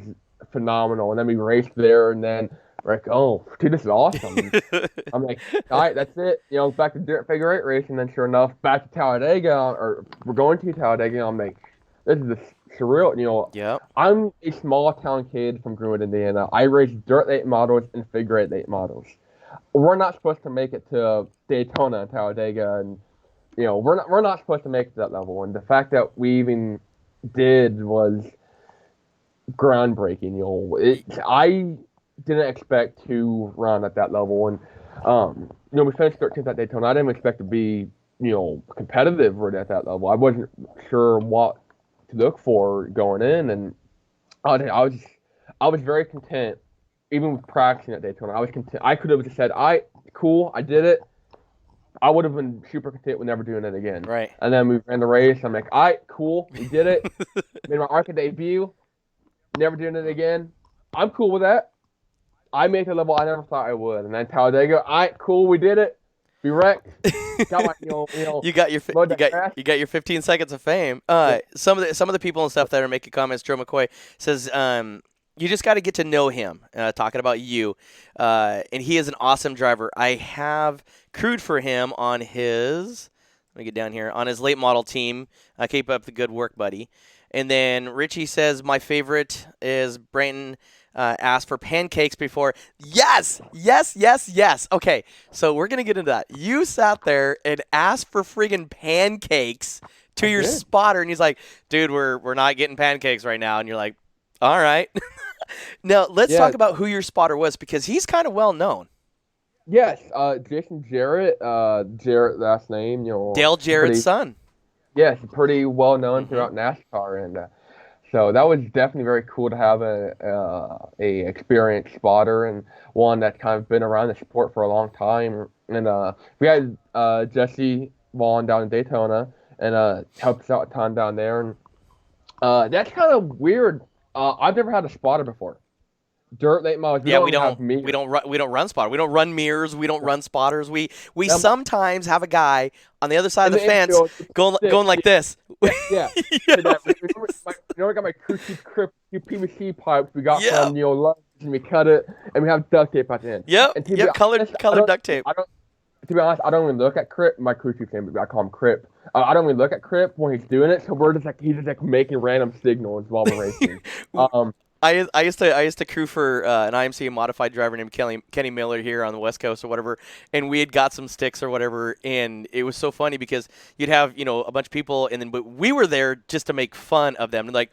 phenomenal. And then we raced there, and then we're like, oh, dude, this is awesome. I'm like, all right, that's it. You know, back to dirt figure 8 race, and then sure enough, back to Talladega, or we're going to Talladega. And I'm like, this is surreal. You know, I'm a small town kid from Greenwood, Indiana. I race dirt 8 models and figure 8 models. We're not supposed to make it to Daytona and Talladega, and you know, we're not supposed to make it to that level. And the fact that we even did was groundbreaking. You know, I didn't expect to run at that level, and you know, we finished 13th at Daytona. I didn't expect to be, you know, competitive right at that level. I wasn't sure what to look for going in, and I was very content, even with practicing at Daytona. I was content. I could have just said, cool, I did it. I would have been super content with never doing it again. Right. And then we ran the race. I'm like, all right, cool, we did it. Made my ARCA debut. Never doing it again. I'm cool with that. I made the level I never thought I would. And then Talladega, all right, cool, we did it. We wrecked. Got my, you got your 15 seconds of fame. Some of the people and stuff that are making comments. Joe McCoy says, you just got to get to know him. Talking about you, and he is an awesome driver. I have crewed for him on his. Let me get down here on his late model team. Keep up the good work, buddy. And then Richie says, my favorite is Brayton. Asked for pancakes before. Yes. Okay, so we're going to get into that. You sat there and asked for friggin' pancakes to your spotter, and he's like, dude, we're not getting pancakes right now. And you're like, all right. Now, let's talk about who your spotter was, because he's kind of well known. Yes, Jason Jarrett, Jarrett last name, you know. Dale Jarrett's son. Yes, pretty well known Mhm. throughout NASCAR, and so that was definitely very cool to have a experienced spotter and one that's kind of been around the sport for a long time. And we had Jesse Vaughn down in Daytona and helped us out a ton down there. And that's kind of weird. I've never had a spotter before. Dirt late models. We Yeah, don't even have meters. we don't run spotter. We don't run mirrors. We don't run spotters. We Um, sometimes have a guy on the other side in of the fence infield, going like this. yeah. You To know? that. I got my crew chief crip PVC pipes we got Yep. from Lowe's, and we cut it and we have duct tape at the end. Yep. And to be Yep. Colored honest, duct tape. To be honest, I don't even look at Crip. My crew chief's name, I call him Crip. I don't even look at Crip when he's doing it. So he's just like making random signals while we're racing. I used to crew for an IMC modified driver named Kenny Miller here on the West Coast or whatever, and we had got some sticks or whatever, and it was so funny because you'd have a bunch of people, and then but we were there just to make fun of them, and like.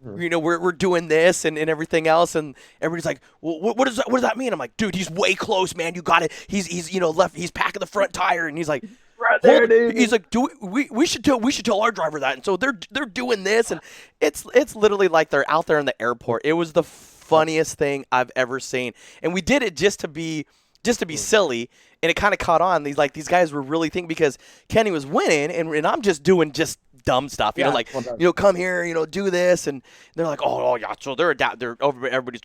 We're doing this and everything else, and everybody's like, well, what does that mean? I'm like, dude, he's way close, man. You got it. He's left. He's packing the front tire, and he's like, right there, dude. He's like, we should tell our driver that, and so they're doing this, and it's literally like they're out there in the airport. It was the funniest thing I've ever seen, and we did it just to be silly, and it kind of caught on. These guys were really thinking because Kenny was winning, and I'm just doing just dumb stuff, come here, do this, and they're like, oh yeah, so everybody's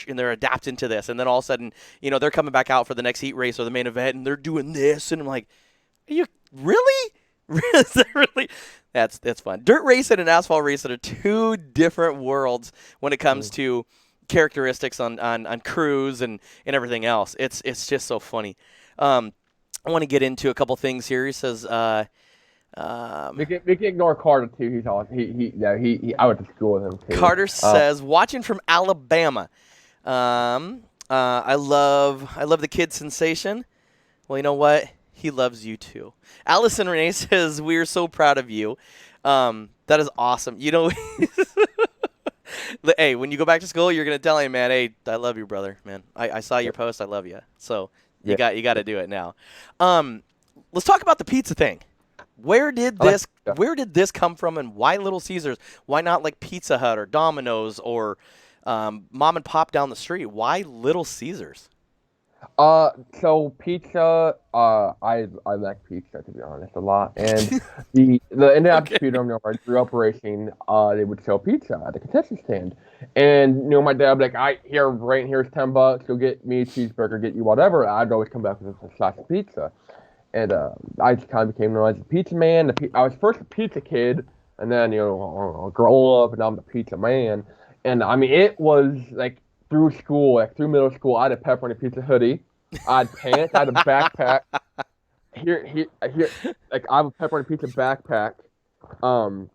and they're adapting to this, and then all of a sudden, they're coming back out for the next heat race or the main event, and they're doing this, and I'm like, are you really? Is that really? That's fun. Dirt racing and asphalt racing are two different worlds when it comes to characteristics on crews and everything else. It's just so funny. I want to get into a couple things here. He says. We can ignore Carter too. He's all he I went to school with him too. Carter says, watching from Alabama. I love the kid sensation. Well, you know what? He loves you too. Allison Renee says, we are so proud of you. That is awesome. Hey, when you go back to school, you're gonna tell him, man, hey, I love you, brother, man. I saw your post. I love you. So you got to do it now. Let's talk about the pizza thing. Where did this come from, and why Little Caesars? Why not like Pizza Hut or Domino's or mom and pop down the street? Why Little Caesars? So pizza, I like pizza, to be honest, a lot. And the Indianapolis Speedrome where I grew up racing, they would sell pizza at the concession stand. And my dad would be like, here's $10, go get me a cheeseburger, get you whatever. I'd always come back with a slice of pizza. And I just kind of became known as the pizza man. I was first a pizza kid, and then growing up, and now I'm the pizza man. And I mean, it was like through school, like through middle school, I had a pepperoni pizza hoodie, I had pants, I had a backpack. Here, like I have a pepperoni pizza backpack. Showing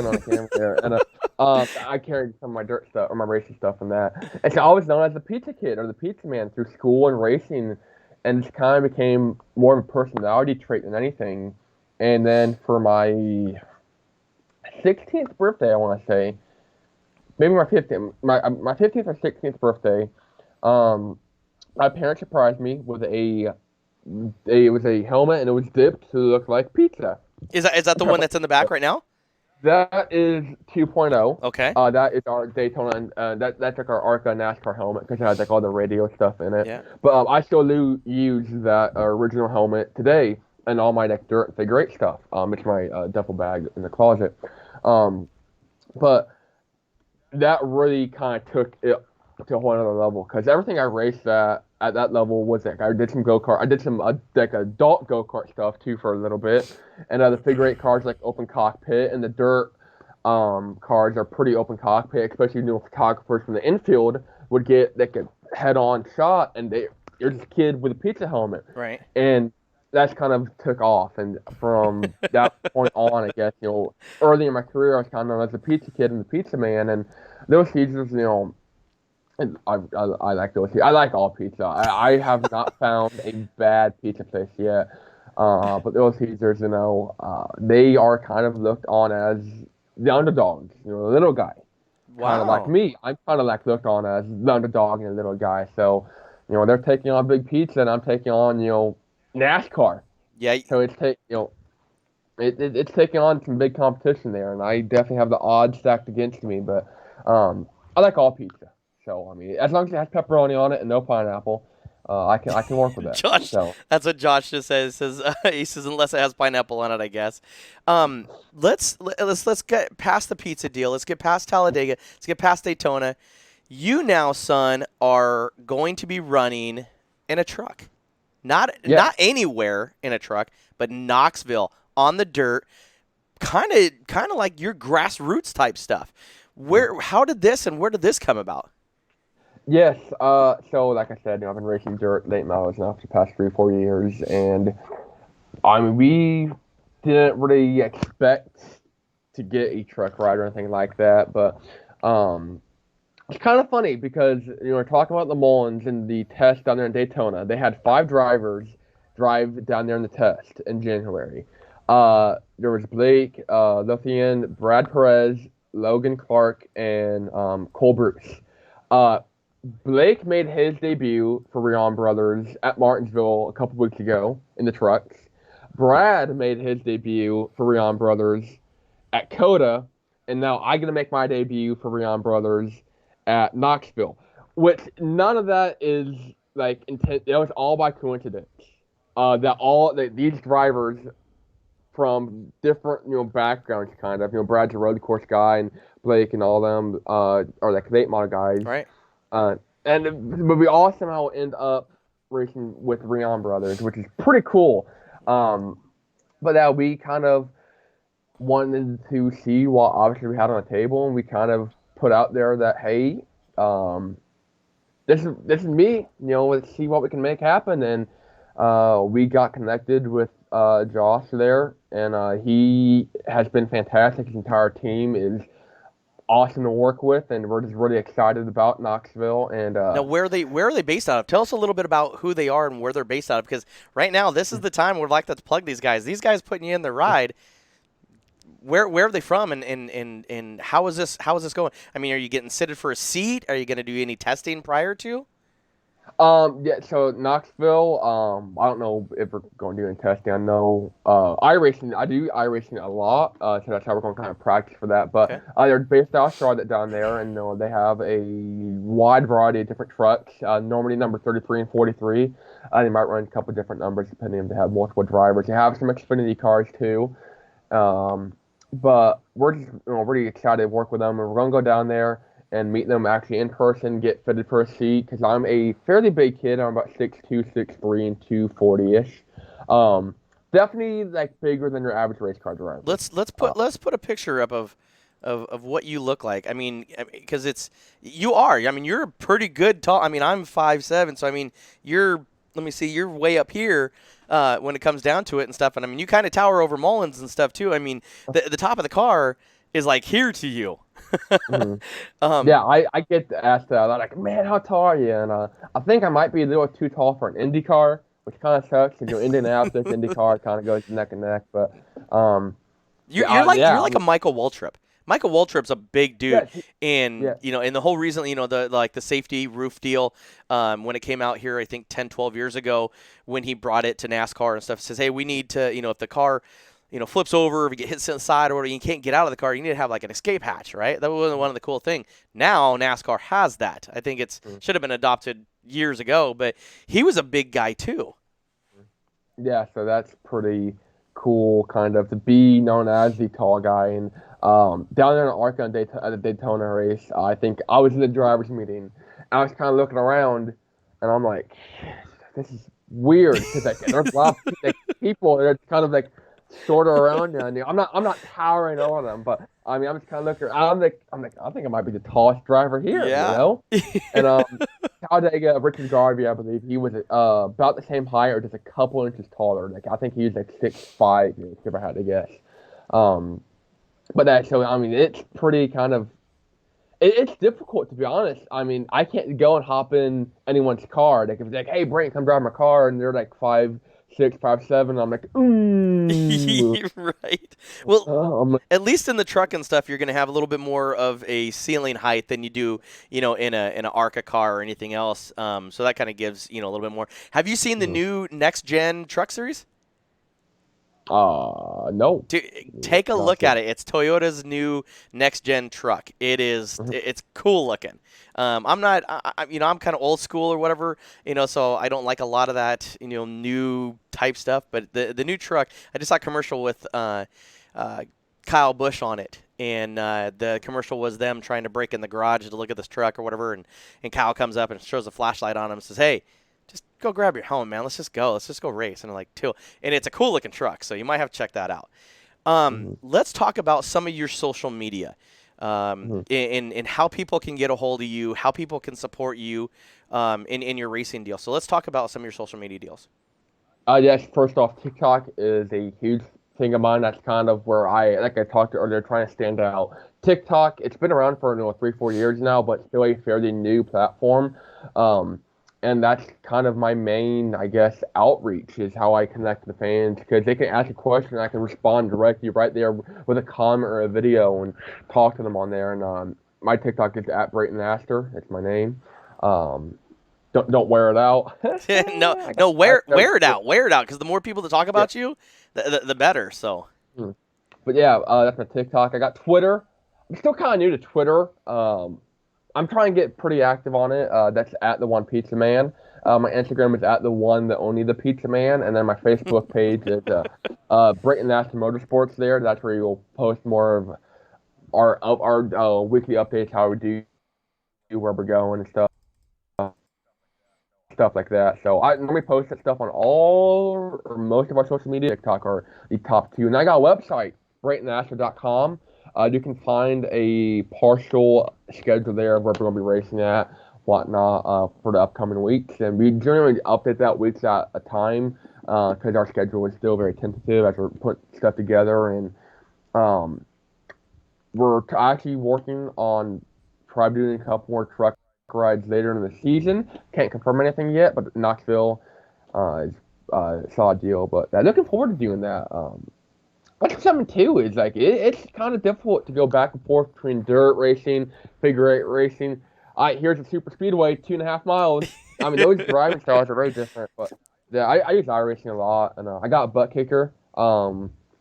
on the camera there, and I carried some of my dirt stuff or my racing stuff in that. And so I was known as the pizza kid or the pizza man through school and racing. And it kind of became more of a personality trait than anything. And then for my 16th birthday, I want to say, maybe my 15th, my 15th or 16th birthday, my parents surprised me with it was a helmet and it was dipped to look like pizza. Is that the one that's in the back right now? That is 2.0. Okay. That is our Daytona, and that's like our ARCA NASCAR helmet because it has like all the radio stuff in it. Yeah. But I still do use that original helmet today and all my like dirt and figure eight stuff. It's my duffel bag in the closet. But that really kind of took it to a whole other level because everything I raced at that level was like I did some go-kart. I did some like adult go-kart stuff too for a little bit. And the figure eight cars like open cockpit, and the dirt cars are pretty open cockpit, especially photographers from the infield would get like a head-on shot, and you're just a kid with a pizza helmet. Right. And that's kind of took off, and from that point on, I guess early in my career, I was kind of known as the pizza kid and the pizza man, and those Caesars, and I like those. I like all pizza. I have not found a bad pizza place yet. But those Caesars, they are kind of looked on as the underdogs, the little guy. Wow. Kind of like me. I'm kind of like looked on as the underdog and the little guy. So, they're taking on big pizza, and I'm taking on, NASCAR. Yeah. So it's It's taking on some big competition there, and I definitely have the odds stacked against me. But I like all pizza, so I mean, as long as it has pepperoni on it and no pineapple, I can work with that. Josh, So that's what Josh just says. He says unless it has pineapple on it, I guess. Let's get past the pizza deal. Let's get past Talladega. Let's get past Daytona. You now, son, are going to be running in a truck. Not anywhere in a truck, but Knoxville on the dirt. Kind of like your grassroots type stuff. How did this and where did this come about? yes, so like I said, I've been racing dirt late models now for the past 3 or 4 years, and I mean we didn't really expect to get a truck ride or anything like that, but it's kind of funny because we're talking about the Mullins and the test down there in Daytona. They had 5 drivers drive down there in the test in January. There was Blake, Lothian, Brad Perez, Logan Clark, and Cole Bruce. Blake made his debut for Rion Brothers at Martinsville a couple weeks ago in the trucks. Brad made his debut for Rion Brothers at Coda, and now I'm gonna make my debut for Rion Brothers at Knoxville. Which none of that is like intent. It was all by coincidence. That these drivers from different backgrounds, kind of Brad's a road course guy, and Blake and all them are like late model guys. Right. But we all somehow end up racing with Rion Brothers, which is pretty cool. But yeah, we kind of wanted to see what obviously we had on the table, and we kind of put out there that, hey, this is me. Let's see what we can make happen. And we got connected with Josh there, and he has been fantastic. His entire team is awesome to work with, and we're just really excited about Knoxville. And now, where are they based out of? Tell us a little bit about who they are and where they're based out of, because right now this is the time we'd like to plug these guys. These guys putting you in the ride. Where are they from, and how is this going? I mean, are you getting sitted for a seat? Are you going to do any testing prior to? Yeah, so Knoxville, I don't know if we're going to do any testing. I know iRacing, I do iRacing a lot, so that's how we're going to kind of practice for that. But Okay. they're based out of Charlotte down there, and they have a wide variety of different trucks, normally number 33 and 43. They might run a couple different numbers depending if they have multiple drivers. They have some Xfinity cars too. But we're just really excited to work with them, and we're going to go down there and meet them actually in person, get fitted for a seat, because I'm a fairly big kid. I'm about 6'2", 6'3", and 240-ish. Definitely like bigger than your average race car driver. Let's put a picture up of what you look like. I mean, because you are. I mean, you're pretty good tall. I mean, I'm 5'7", so I mean, you're way up here when it comes down to it and stuff. And I mean, you kind of tower over Mullins and stuff too. I mean, the top of the car is like here to you. Mm-hmm. Yeah, I get asked that a lot, like, man, how tall are you? And I think I might be a little too tall for an Indy car, which kind of sucks. Because Indianapolis Indy car kind of goes neck and neck. But you're like a Michael Waltrip. Michael Waltrip's a big dude, and the whole reason, the safety roof deal, when it came out here, I think 10, 12 years ago, when he brought it to NASCAR and stuff, says, hey, we need to, if the car, flips over, if you get hit on the side, or you can't get out of the car, you need to have like an escape hatch, right? That was one of the cool things. Now NASCAR has that. I think should have been adopted years ago, but he was a big guy too. Yeah, so that's pretty cool, kind of, to be known as the tall guy. And down there in ARCA at the Daytona race, I think I was in the driver's meeting. I was kind of looking around, and I'm like, this is weird, because like, there's a lot of people that are kind of like sort of around down there. I'm not towering over them, but I mean, I'm just kind of looking. I'm like, I think I might be the tallest driver here, And Talladega, Richard Garvey, I believe he was about the same height or just a couple inches taller. Like I think he was like 6'5", if I had to guess. But that, so I mean, it's pretty kind of. It's difficult, to be honest. I mean, I can't go and hop in anyone's car. Like if it's like, hey, Brayton, come drive my car, and they're like 5'6", 5'7", I'm like, right. Well, at least in the truck and stuff, you're going to have a little bit more of a ceiling height than you do, in an ARCA car or anything else. So that kind of gives, a little bit more. Have you seen the new next gen truck series? No. Take a Not look sure. at it. It's Toyota's new next gen truck. It's cool looking. I'm not, I'm kind of old school or whatever, so I don't like a lot of that, new type stuff. But the new truck, I just saw a commercial with Kyle Busch on it, and the commercial was them trying to break in the garage to look at this truck or whatever, and Kyle comes up and shows a flashlight on him and says, "Hey, just go grab your helmet, man. Let's just go. Let's just go race." And I'm like, "Cool." And it's a cool looking truck, so you might have to check that out. Let's talk about some of your social media, and how people can get a hold of you, how people can support you in your racing deal. So let's talk about some of your social media deals. Yes, first off, TikTok is a huge thing of mine. That's kind of where like I talked earlier, trying to stand out. TikTok, it's been around for 3-4 years now, but still a fairly new platform. And that's kind of my main, I guess, outreach is how I connect to the fans, because they can ask a question and I can respond directly right there with a comment or a video and talk to them on there. And my TikTok is at Brayton Aster. It's my name. Don't wear it out. no, wear it out, because the more people that talk about you, the better. So, but yeah, that's my TikTok. I got Twitter. I'm still kind of new to Twitter. I'm trying to get pretty active on it. That's at the one pizza man. My Instagram is at the one, the only the pizza man, and then my Facebook page is Brayton Aston Motorsports. There, that's where you'll post more of our weekly updates, how we do, where we're going and stuff like that. So I normally post that stuff on all or most of our social media. TikTok are the top two, and I got a website, BraytonAster.com. You can find a partial schedule there of where we're going to be racing at, whatnot, for the upcoming weeks. And we generally update that weeks at a time because our schedule is still very tentative as we're putting stuff together. And we're actually working on probably doing a couple more truck rides later in the season. Can't confirm anything yet, but Knoxville is a solid deal. But looking forward to doing that. That's something too. Is like it's kind of difficult to go back and forth between dirt racing, figure eight racing. Here's a super speedway, 2.5 miles. I mean, those driving styles are very different. But yeah, I use iRacing a lot, and I got a butt kicker.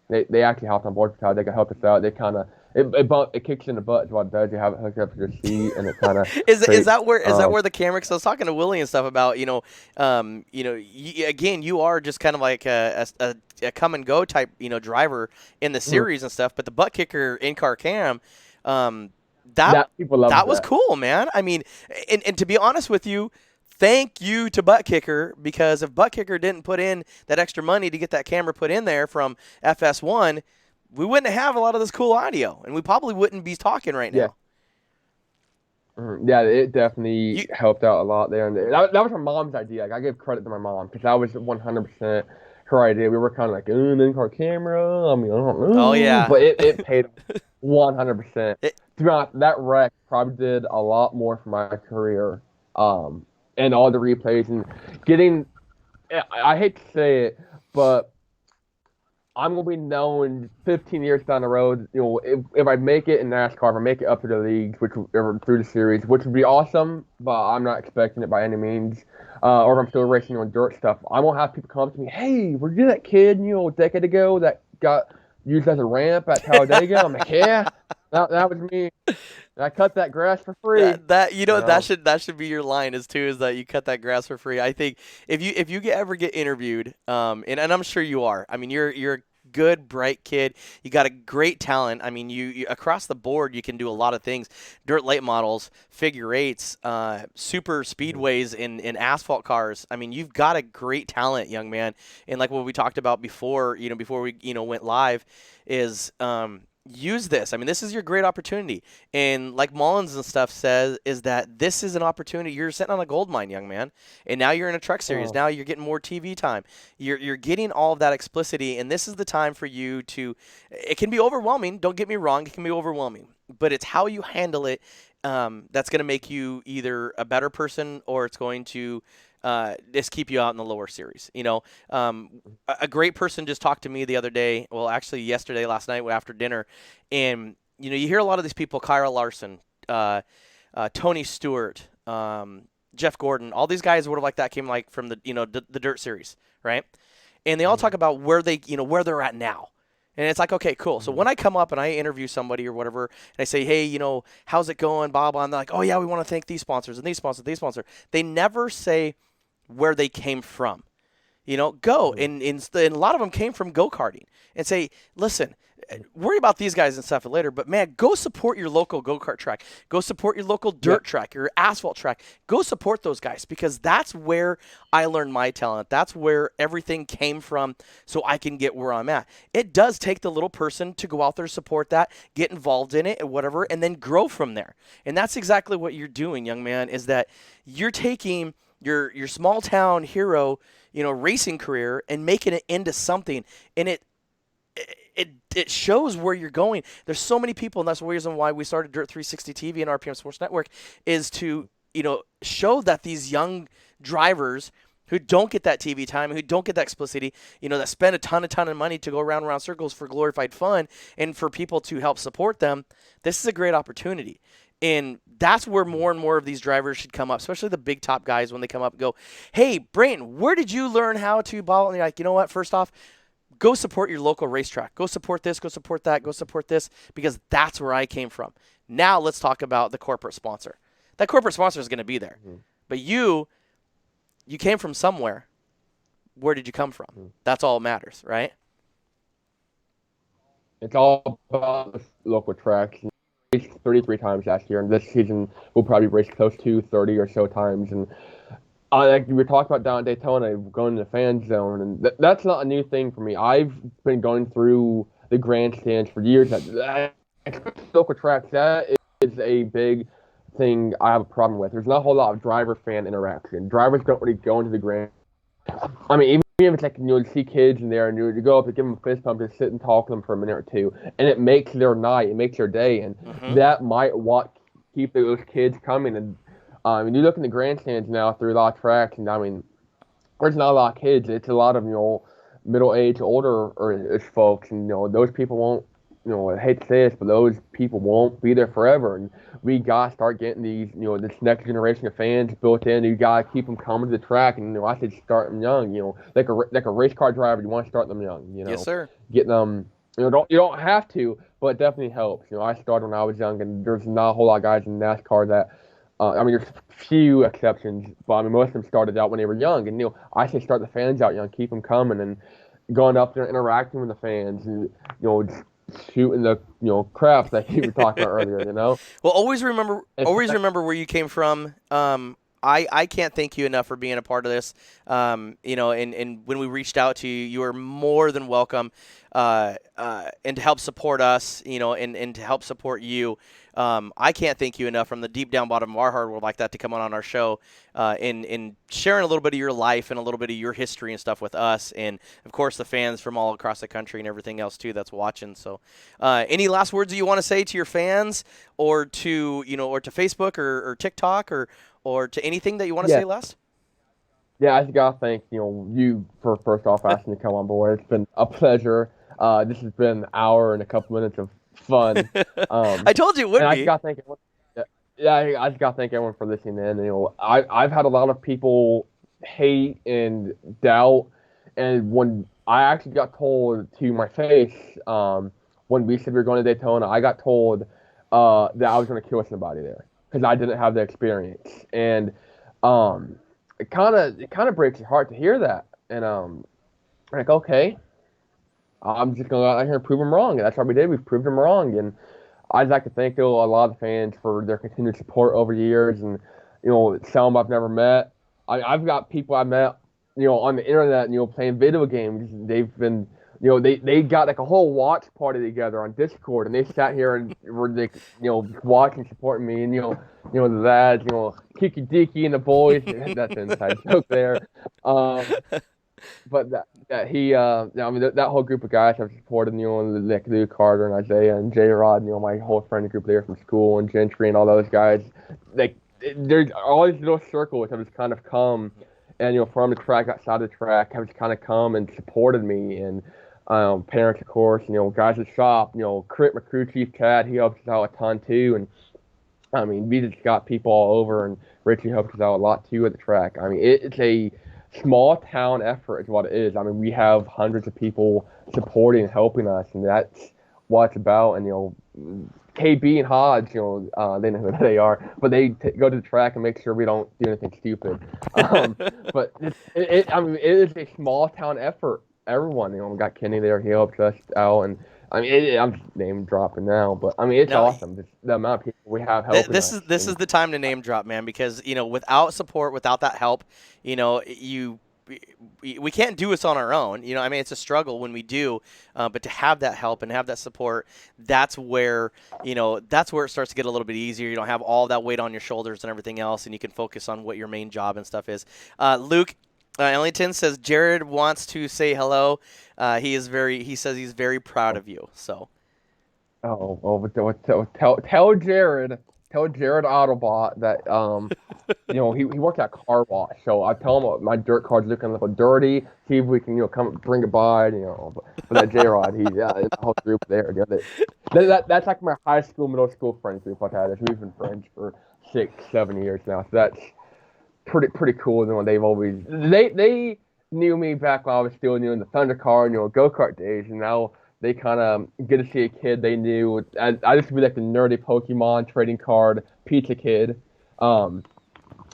They actually hopped on board for They could help us out. They kind of it kicks you in the butt is what it does. You have it hooked up to your seat, and it kind of is that where the camera? Because I was talking to Willie and stuff about again, you are just kind of like a come and go type driver in the series and stuff, but the butt kicker in car cam, that was cool, man. I mean, and to be honest with you, thank you to butt kicker, because if butt kicker didn't put in that extra money to get that camera put in there from FS1, we wouldn't have a lot of this cool audio, and we probably wouldn't be talking right now. Yeah, it definitely helped out a lot there. And that was her mom's idea. Like, I give credit to my mom because that was 100% her idea. We were kind of like, in-car camera. I mean, I don't know. Oh, yeah. But it paid 100%. To be honest, that wreck probably did a lot more for my career. And all the replays and getting, I hate to say it, but I'm going to be known 15 years down the road, if I make it in NASCAR, if I make it up to the leagues, or through the series, which would be awesome, but I'm not expecting it by any means. Or if I'm still racing on dirt stuff, I won't have people come up to me, "Hey, were you that kid, a decade ago that got used as a ramp at Talladega?" I'm like, "Yeah, that was me. I cut that grass for free." That should be your line is that you cut that grass for free. I think if you ever get interviewed, and I'm sure you are. I mean, you're a good, bright kid. You got a great talent. I mean, you across the board, you can do a lot of things. Dirt late models, figure eights, super speedways in asphalt cars. I mean, you've got a great talent, young man. And like what we talked about before, before we went live, is use this. I mean, this is your great opportunity. And like Mullins and stuff says, is that this is an opportunity. You're sitting on a gold mine, young man. And now you're in a truck series. Now you're getting more TV time. You're getting all of that explicitity. And this is the time for you to, it can be overwhelming. Don't get me wrong. It can be overwhelming. But it's how you handle it that's going to make you either a better person, or it's going to just keep you out in the lower series. A great person just talked to me the other day. Well, actually last night after dinner, and you hear a lot of these people: Kyra Larson, Tony Stewart, Jeff Gordon. All these guys would have like that came like from the the dirt series, right? and they all talk about where they're at now. And it's like, okay, cool. So when I come up and I interview somebody or whatever, and I say, hey, how's it going, blah, blah, and they're like, oh, yeah, we want to thank these sponsors and these sponsors, these sponsors. They never say where they came from. Go. And a lot of them came from go-karting and say, listen, worry about these guys and stuff later, but man, go support your local go-kart track. Go support your local dirt track, your asphalt track. Go support those guys because that's where I learned my talent. That's where everything came from so I can get where I'm at. It does take the little person to go out there, support that, get involved in it and whatever, and then grow from there. And that's exactly what you're doing, young man, is that you're taking your small town hero, racing career and making it into something. And it shows where you're going. There's so many people, and that's the reason why we started Dirt 360 TV and RPM Sports Network, is to show that these young drivers who don't get that TV time, who don't get that explicitity, that spend a ton of money to go around circles for glorified fun, and for people to help support them, this is a great opportunity. And that's where more and more of these drivers should come up, especially the big top guys when they come up and go, hey, Brayton, where did you learn how to ball? And you're like, you know what? First off, go support your local racetrack. Go support this, go support that, go support this, because that's where I came from. Now let's talk about the corporate sponsor. That corporate sponsor is going to be there. Mm-hmm. But you came from somewhere. Where did you come from? Mm-hmm. That's all that matters, right? It's all about the local tracks. 33 times last year, and this season we'll probably race close to 30 or so times. And like we were talking about down at Daytona, going to the fan zone, and that's not a new thing for me. I've been going through the grandstands for years. That local tracks, that is a big thing I have a problem with. There's not a whole lot of driver-fan interaction. Drivers don't really go into the grand. I mean, even if it's like, you see kids in there and you go up and give them a fist pump, just sit and talk to them for a minute or two, and it makes their night, it makes their day, and that might keep those kids coming. And when you look in the grandstands now through a lot of tracks, and I mean, there's not a lot of kids. It's a lot of middle-aged, older-ish folks, and those people won't. I hate to say this, but those people won't be there forever, and we gotta start getting these, this next generation of fans built in. You gotta keep them coming to the track, and I said start them young. Like a race car driver, you want to start them young. Yes, sir. Get them. You don't have to, but it definitely helps. I started when I was young, and there's not a whole lot of guys in NASCAR that. I mean, there's few exceptions, but I mean, most of them started out when they were young, and I say start the fans out young, keep them coming, and going up there interacting with the fans, and just shooting the craps that you were talking about earlier. Well, always remember where you came from. I can't thank you enough for being a part of this. And when we reached out to you, you were more than welcome, and to help support us, and to help support you. I can't thank you enough from the deep down bottom of our heart. Would like that to come on our show, and sharing a little bit of your life and a little bit of your history and stuff with us, and of course the fans from all across the country and everything else too that's watching. So, any last words that you want to say to your fans, or to or to Facebook or TikTok or to anything that you want to say last? Yeah, I just gotta thank you for first off asking me to come on board. It's been a pleasure. This has been an hour and a couple minutes of fun. I told you it would be. I just gotta thank everyone. I just gotta thank everyone for listening in. I've had a lot of people hate and doubt, and when I actually got told to my face, when we said we were going to Daytona, I got told that I was going to kill somebody there because I didn't have the experience, and it kind of breaks your heart to hear that, and like, okay, I'm just going to go out here and prove them wrong, and that's what we did. We've proved them wrong, and I'd like to thank a lot of the fans for their continued support over the years, and some I've never met. I've got people I met on the internet, playing video games. They've been they got like a whole watch party together on Discord, and they sat here and were like, watching, supporting me, and the lads, Kiki Diki and the boys. That's an inside joke there. But that whole group of guys have supported me, like Lou Carter and Isaiah and J Rod, my whole friend group there from school, and Gentry and all those guys. Like, there's all these little circles have just kind of come, and from the track, outside the track, have just kind of come and supported me, and parents, of course, guys at the shop, Crit, my crew chief, Chad, he helps us out a ton too, and we just got people all over, and Richie helps us out a lot too at the track. It's a small town effort is what it is. I mean, we have hundreds of people supporting and helping us, and that's what it's about. And KB and Hodge, they know who they are, but they go to the track and make sure we don't do anything stupid. But I mean, it is a small town effort. Everyone, we got Kenny there; he helps us out, and I mean, I'm name dropping now, but I mean, it's awesome. The amount of people we have helping This us. is the time to name drop, man, because without support, without that help, we can't do this on our own. I mean, it's a struggle when we do, but to have that help and have that support, that's where it starts to get a little bit easier. You don't have all that weight on your shoulders and everything else, and you can focus on what your main job and stuff is. Luke Ellington says Jared wants to say hello. He says he's very proud of you. So. Tell Jared Autobot that he worked at car wash, so I tell him my dirt car's looking a little dirty. See if we can come bring it by. But that J-Rod, the whole group there. That's like my high school, middle school friend group I've had. We've been friends for 6-7 years now, so that's pretty cool. They've always they knew me back when I was still in the Thunder car and go-kart days, and now they kind of get to see a kid they knew. I used to be like the nerdy Pokemon trading card pizza kid, and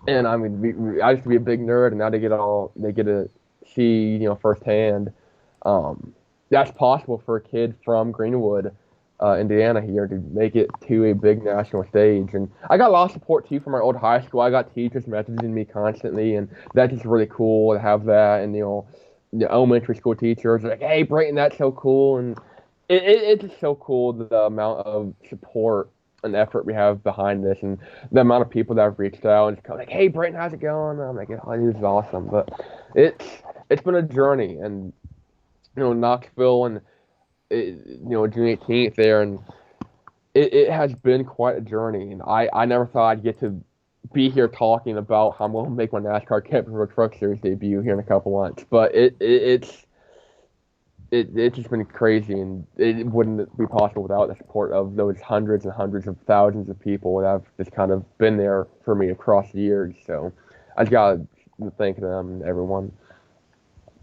I mean, I used to be a big nerd, and now they get to see firsthand. That's possible for a kid from Greenwood, Indiana here to make it to a big national stage. And I got a lot of support too from my old high school. I got teachers messaging me constantly, and that's just really cool to have that. And the elementary school teachers are like, "Hey, Brayton, that's so cool," and it's just so cool the amount of support and effort we have behind this, and the amount of people that have reached out and just come like, "Hey, Brayton, how's it going?" And I'm like, "Oh, this is awesome." But it's been a journey, and Knoxville and June 18th there, and it has been quite a journey, and I never thought I'd get to be here talking about how I'm going to make my NASCAR Camping World Truck Series debut here in a couple months. But it's just been crazy, and it wouldn't be possible without the support of those hundreds and hundreds of thousands of people that have just kind of been there for me across the years. So I just got to thank them and everyone.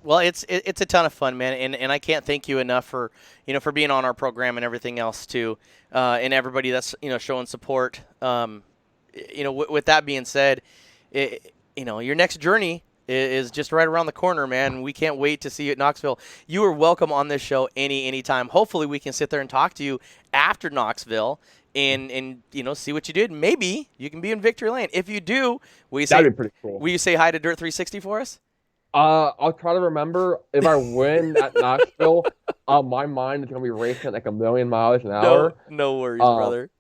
Well, it's a ton of fun, man, and I can't thank you enough for for being on our program and everything else too, and everybody that's showing support. With that being said, your next journey is just right around the corner, man. We can't wait to see you at Knoxville. You are welcome on this show anytime. Hopefully, we can sit there and talk to you after Knoxville and see what you did. Maybe you can be in Victory Lane. If you do, that'd be pretty cool. Will you say hi to Dirt 360 for us? I'll try to remember. If I win at Knoxville, my mind is gonna be racing at like 1,000,000 miles an hour. No worries, brother.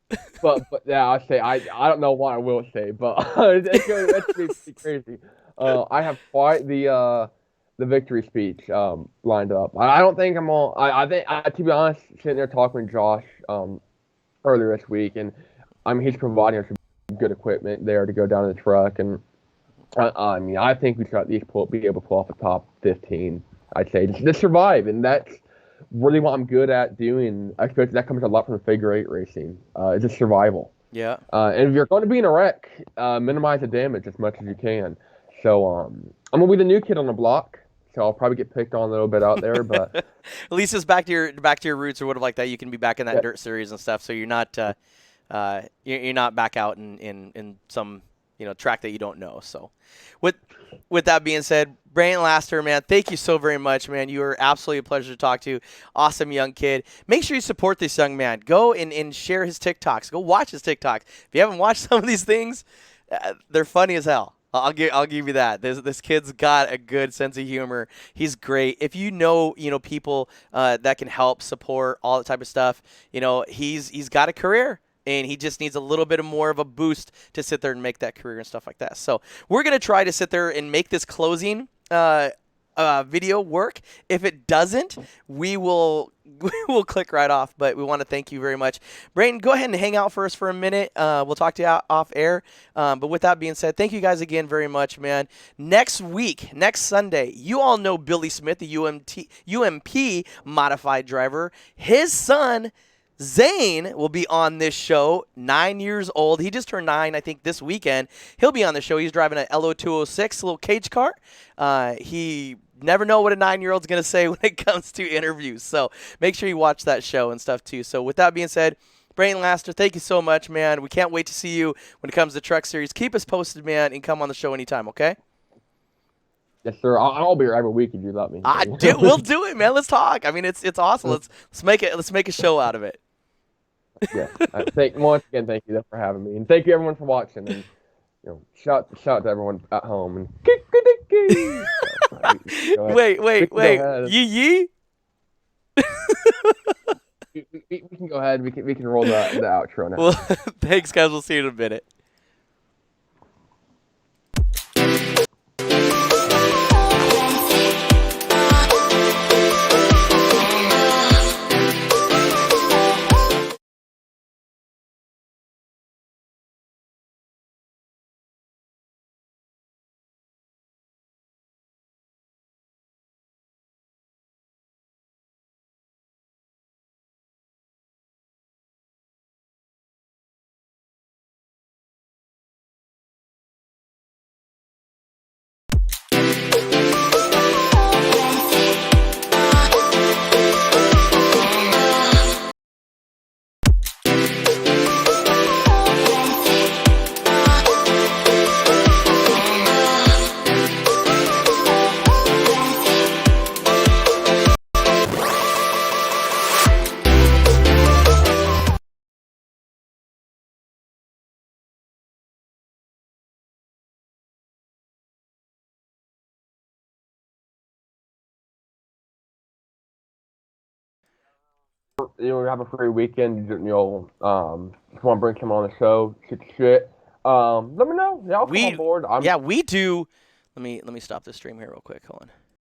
but yeah, I'll say I don't know what I will say, but it's gonna be crazy. I have quite the victory speech lined up. I don't think I'm all. I think to be honest, sitting there talking with Josh earlier this week, and he's providing us with good equipment there to go down to the truck, and I think we should at least be able to pull off the top 15. I'd say just to survive, and that's really what I'm good at doing. I suppose that comes a lot from figure 8 racing. It's just survival. Yeah. And if you're going to be in a wreck, minimize the damage as much as you can. So I'm gonna be the new kid on the block, so I'll probably get picked on a little bit out there. But at least it's back to your roots or whatever like that. You can be back in that dirt series and stuff, so you're not you're not back out in some track that you don't know. So with that being said, Brayton Laster, man, thank you so very much, man. You are absolutely a pleasure to talk to. Awesome young kid. Make sure you support this young man. Go and share his TikToks. Go watch his TikToks. If you haven't watched some of these things, they're funny as hell. I'll give you that. This kid's got a good sense of humor. He's great. If you know people that can help support all that type of stuff, he's got a career. And he just needs a little bit more of a boost to sit there and make that career and stuff like that. So we're going to try to sit there and make this closing video work. If it doesn't, we will click right off. But we want to thank you very much. Brayton, go ahead and hang out for us for a minute. We'll talk to you off air. But with that being said, thank you guys again very much, man. Next Sunday, you all know Billy Smith, the UMP modified driver. His son Zane will be on this show, 9 years old. He just turned 9, I think, this weekend. He'll be on the show. He's driving an LO206, a little cage car. He never know what a 9-year-old's going to say when it comes to interviews. So make sure you watch that show and stuff, too. So with that being said, Brayton Laster, thank you so much, man. We can't wait to see you when it comes to Truck Series. Keep us posted, man, and come on the show anytime, okay? Yes, sir. I'll be here every week if you let me. We'll do it, man. Let's talk. I mean, it's awesome. Let's make a show out of it. Yeah. Once again, thank you for having me, and thank you everyone for watching. And shout out to everyone at home. And wait, yee. We can go ahead. We can roll the outro now. Well, thanks, guys. We'll see you in a minute. Have a free weekend. Just want to bring him on the show. Shoot shit. Let me know. Yeah, I'll come on board. We do. Let me stop this stream here real quick. Hold on.